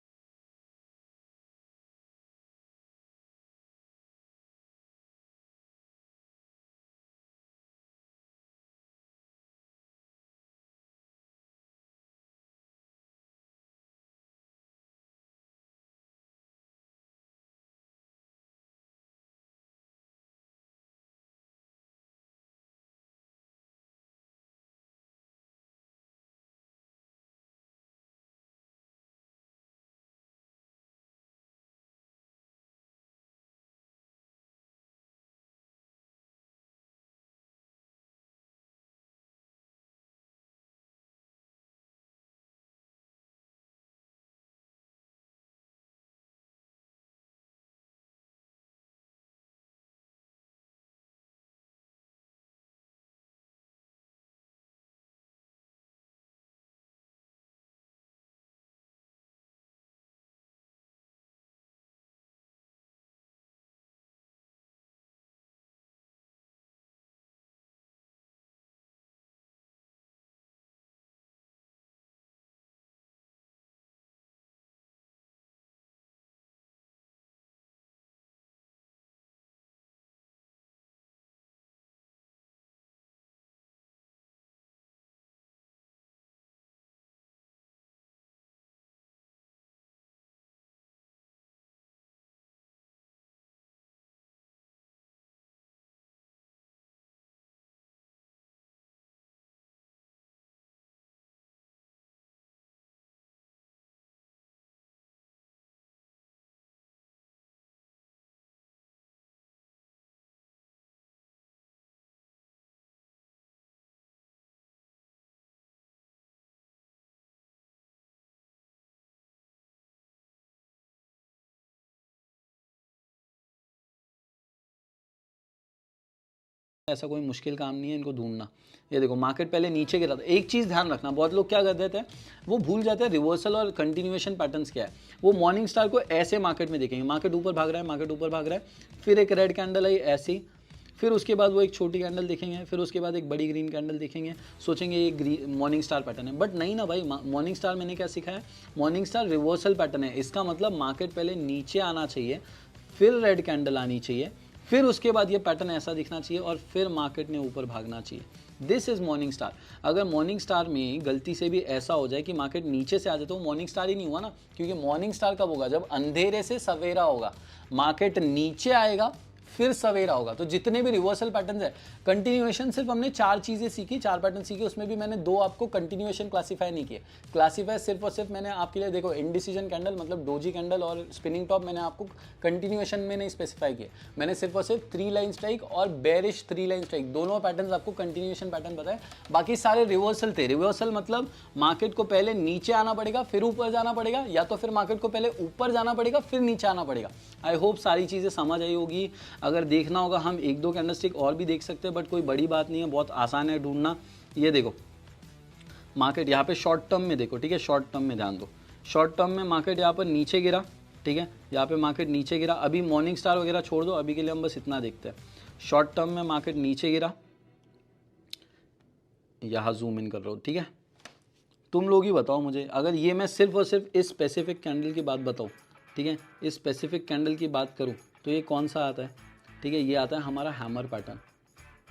ऐसा कोई मुश्किल काम नहीं है इनको ढूंढना। ये देखो मार्केट पहले नीचे गिरा था। एक चीज़ ध्यान रखना, बहुत लोग क्या कर देते हैं, वो भूल जाते हैं रिवर्सल और कंटिन्यूएशन पैटर्न्स क्या है। वो मॉर्निंग स्टार को ऐसे मार्केट में देखेंगे, मार्केट ऊपर भाग रहा है, मार्केट ऊपर भाग रहा है, फिर एक रेड कैंडल आई ऐसी, फिर उसके बाद वो एक छोटी कैंडल देखेंगे, फिर उसके बाद एक बड़ी ग्रीन कैंडल देखेंगे, सोचेंगे ये मॉर्निंग स्टार पैटर्न है। बट नहीं ना भाई, मॉर्निंग स्टार मैंने क्या सीखा है, मॉर्निंग स्टार रिवर्सल पैटर्न है। इसका मतलब मार्केट पहले नीचे आना चाहिए, फिर रेड कैंडल आनी चाहिए, फिर उसके बाद ये पैटर्न ऐसा दिखना चाहिए और फिर मार्केट ने ऊपर भागना चाहिए। This is morning star. अगर मॉर्निंग स्टार में गलती से भी ऐसा हो जाए कि मार्केट नीचे से आ जाए तो मॉर्निंग स्टार ही नहीं हुआ ना, क्योंकि मॉर्निंग स्टार कब होगा, जब अंधेरे से सवेरा होगा। मार्केट नीचे आएगा, फिर सवेरा होगा। तो जितने भी रिवर्सल पैटर्न है, कंटिन्यूएशन सिर्फ हमने 4 चीजें सीखी, 4 पैटर्न सीखे, उसमें भी मैंने 2 आपको कंटिन्यूएशन क्लासीफाई नहीं किए। क्लासीफाई सिर्फ और सिर्फ मैंने आपके लिए, देखो इंडिसीजन कैंडल मतलब डोजी कैंडल और स्पिनिंग टॉप मैंने आपको कंटिन्यूएशन में नहीं स्पेसिफाई किए, मैंने सिर्फ और सिर्फ 3 लाइन स्ट्राइक और बेरिश 3 लाइन स्ट्राइक दोनों पैटर्न आपको कंटिन्यूएशन पैटर्न बताए। बाकी सारे रिवर्सल थे। रिवर्सल मतलब मार्केट को पहले नीचे आना पड़ेगा फिर ऊपर जाना पड़ेगा, या तो फिर मार्केट को पहले ऊपर जाना पड़ेगा फिर नीचे आना पड़ेगा। आई होप सारी चीज़ें समझ आई होगी। अगर देखना होगा हम 1-2 कैंडलस्टिक और भी देख सकते हैं, बट कोई बड़ी बात नहीं है, बहुत आसान है ढूंढना। ये देखो मार्केट यहाँ पे शॉर्ट टर्म में देखो, ठीक है, शॉर्ट टर्म में ध्यान दो। शॉर्ट टर्म में मार्केट यहाँ पर नीचे गिरा, ठीक है, यहाँ पे मार्केट नीचे गिरा। अभी मॉर्निंग स्टार वगैरह छोड़ दो, अभी के लिए हम बस इतना देखते हैं। शॉर्ट टर्म में मार्केट नीचे गिरा, यहाँ जूम इन कर रहा हूँ, ठीक है। तुम लोग ही बताओ मुझे, अगर ये मैं सिर्फ और सिर्फ इस स्पेसिफिक कैंडल की बात बताऊँ, ठीक है, इस स्पेसिफिक कैंडल की बात करूँ तो ये कौन सा आता है, ठीक है, ये आता है हमारा हैमर पैटर्न,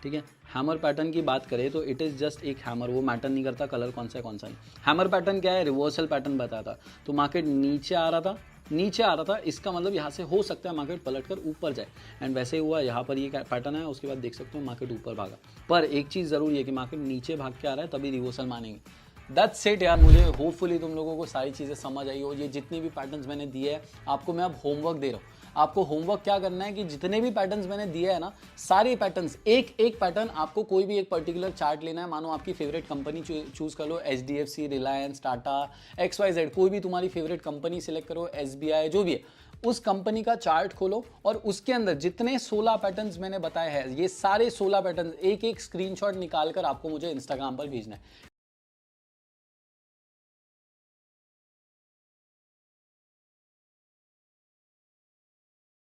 ठीक है। हैमर पैटर्न की बात करें तो इट इज़ जस्ट एक हैमर, वो मैटर नहीं करता कलर कौन सा है कौन सा नहीं। हैमर पैटर्न क्या है, रिवर्सल पैटर्न बताता। तो मार्केट नीचे आ रहा था, इसका मतलब यहाँ से हो सकता है मार्केट पलट कर ऊपर जाए, एंड वैसे ही हुआ। यहाँ पर ये पैटर्न है, उसके बाद देख सकते हो मार्केट ऊपर भागा। पर एक चीज़ ज़रूरी है कि मार्केट नीचे भाग के आ रहा है तभी रिवर्सल मानेंगे। दैट्स इट यार। मुझे होपफुली तुम लोगों को सारी चीज़ें समझ आई हो। ये जितनी भी पैटर्न्स मैंने दिए हैं आपको, मैं अब होमवर्क दे रहा हूँ। आपको होमवर्क क्या करना है कि जितने भी पैटर्न्स मैंने दिए है ना, सारे पैटर्न्स, एक एक पैटर्न आपको कोई भी एक पर्टिकुलर चार्ट लेना है। मानो आपकी फेवरेट कंपनी चूज कर लो, HDFC, रिलायंस, टाटा, XYZ, कोई भी तुम्हारी फेवरेट कंपनी सिलेक्ट करो, SBI, जो भी है, उस कंपनी का चार्ट खोलो और उसके अंदर जितने 16 पैटर्न्स मैंने बताए हैं, ये सारे 16 पैटर्न्स एक एक स्क्रीनशॉट निकाल कर आपको मुझे इंस्टाग्राम पर भेजना है।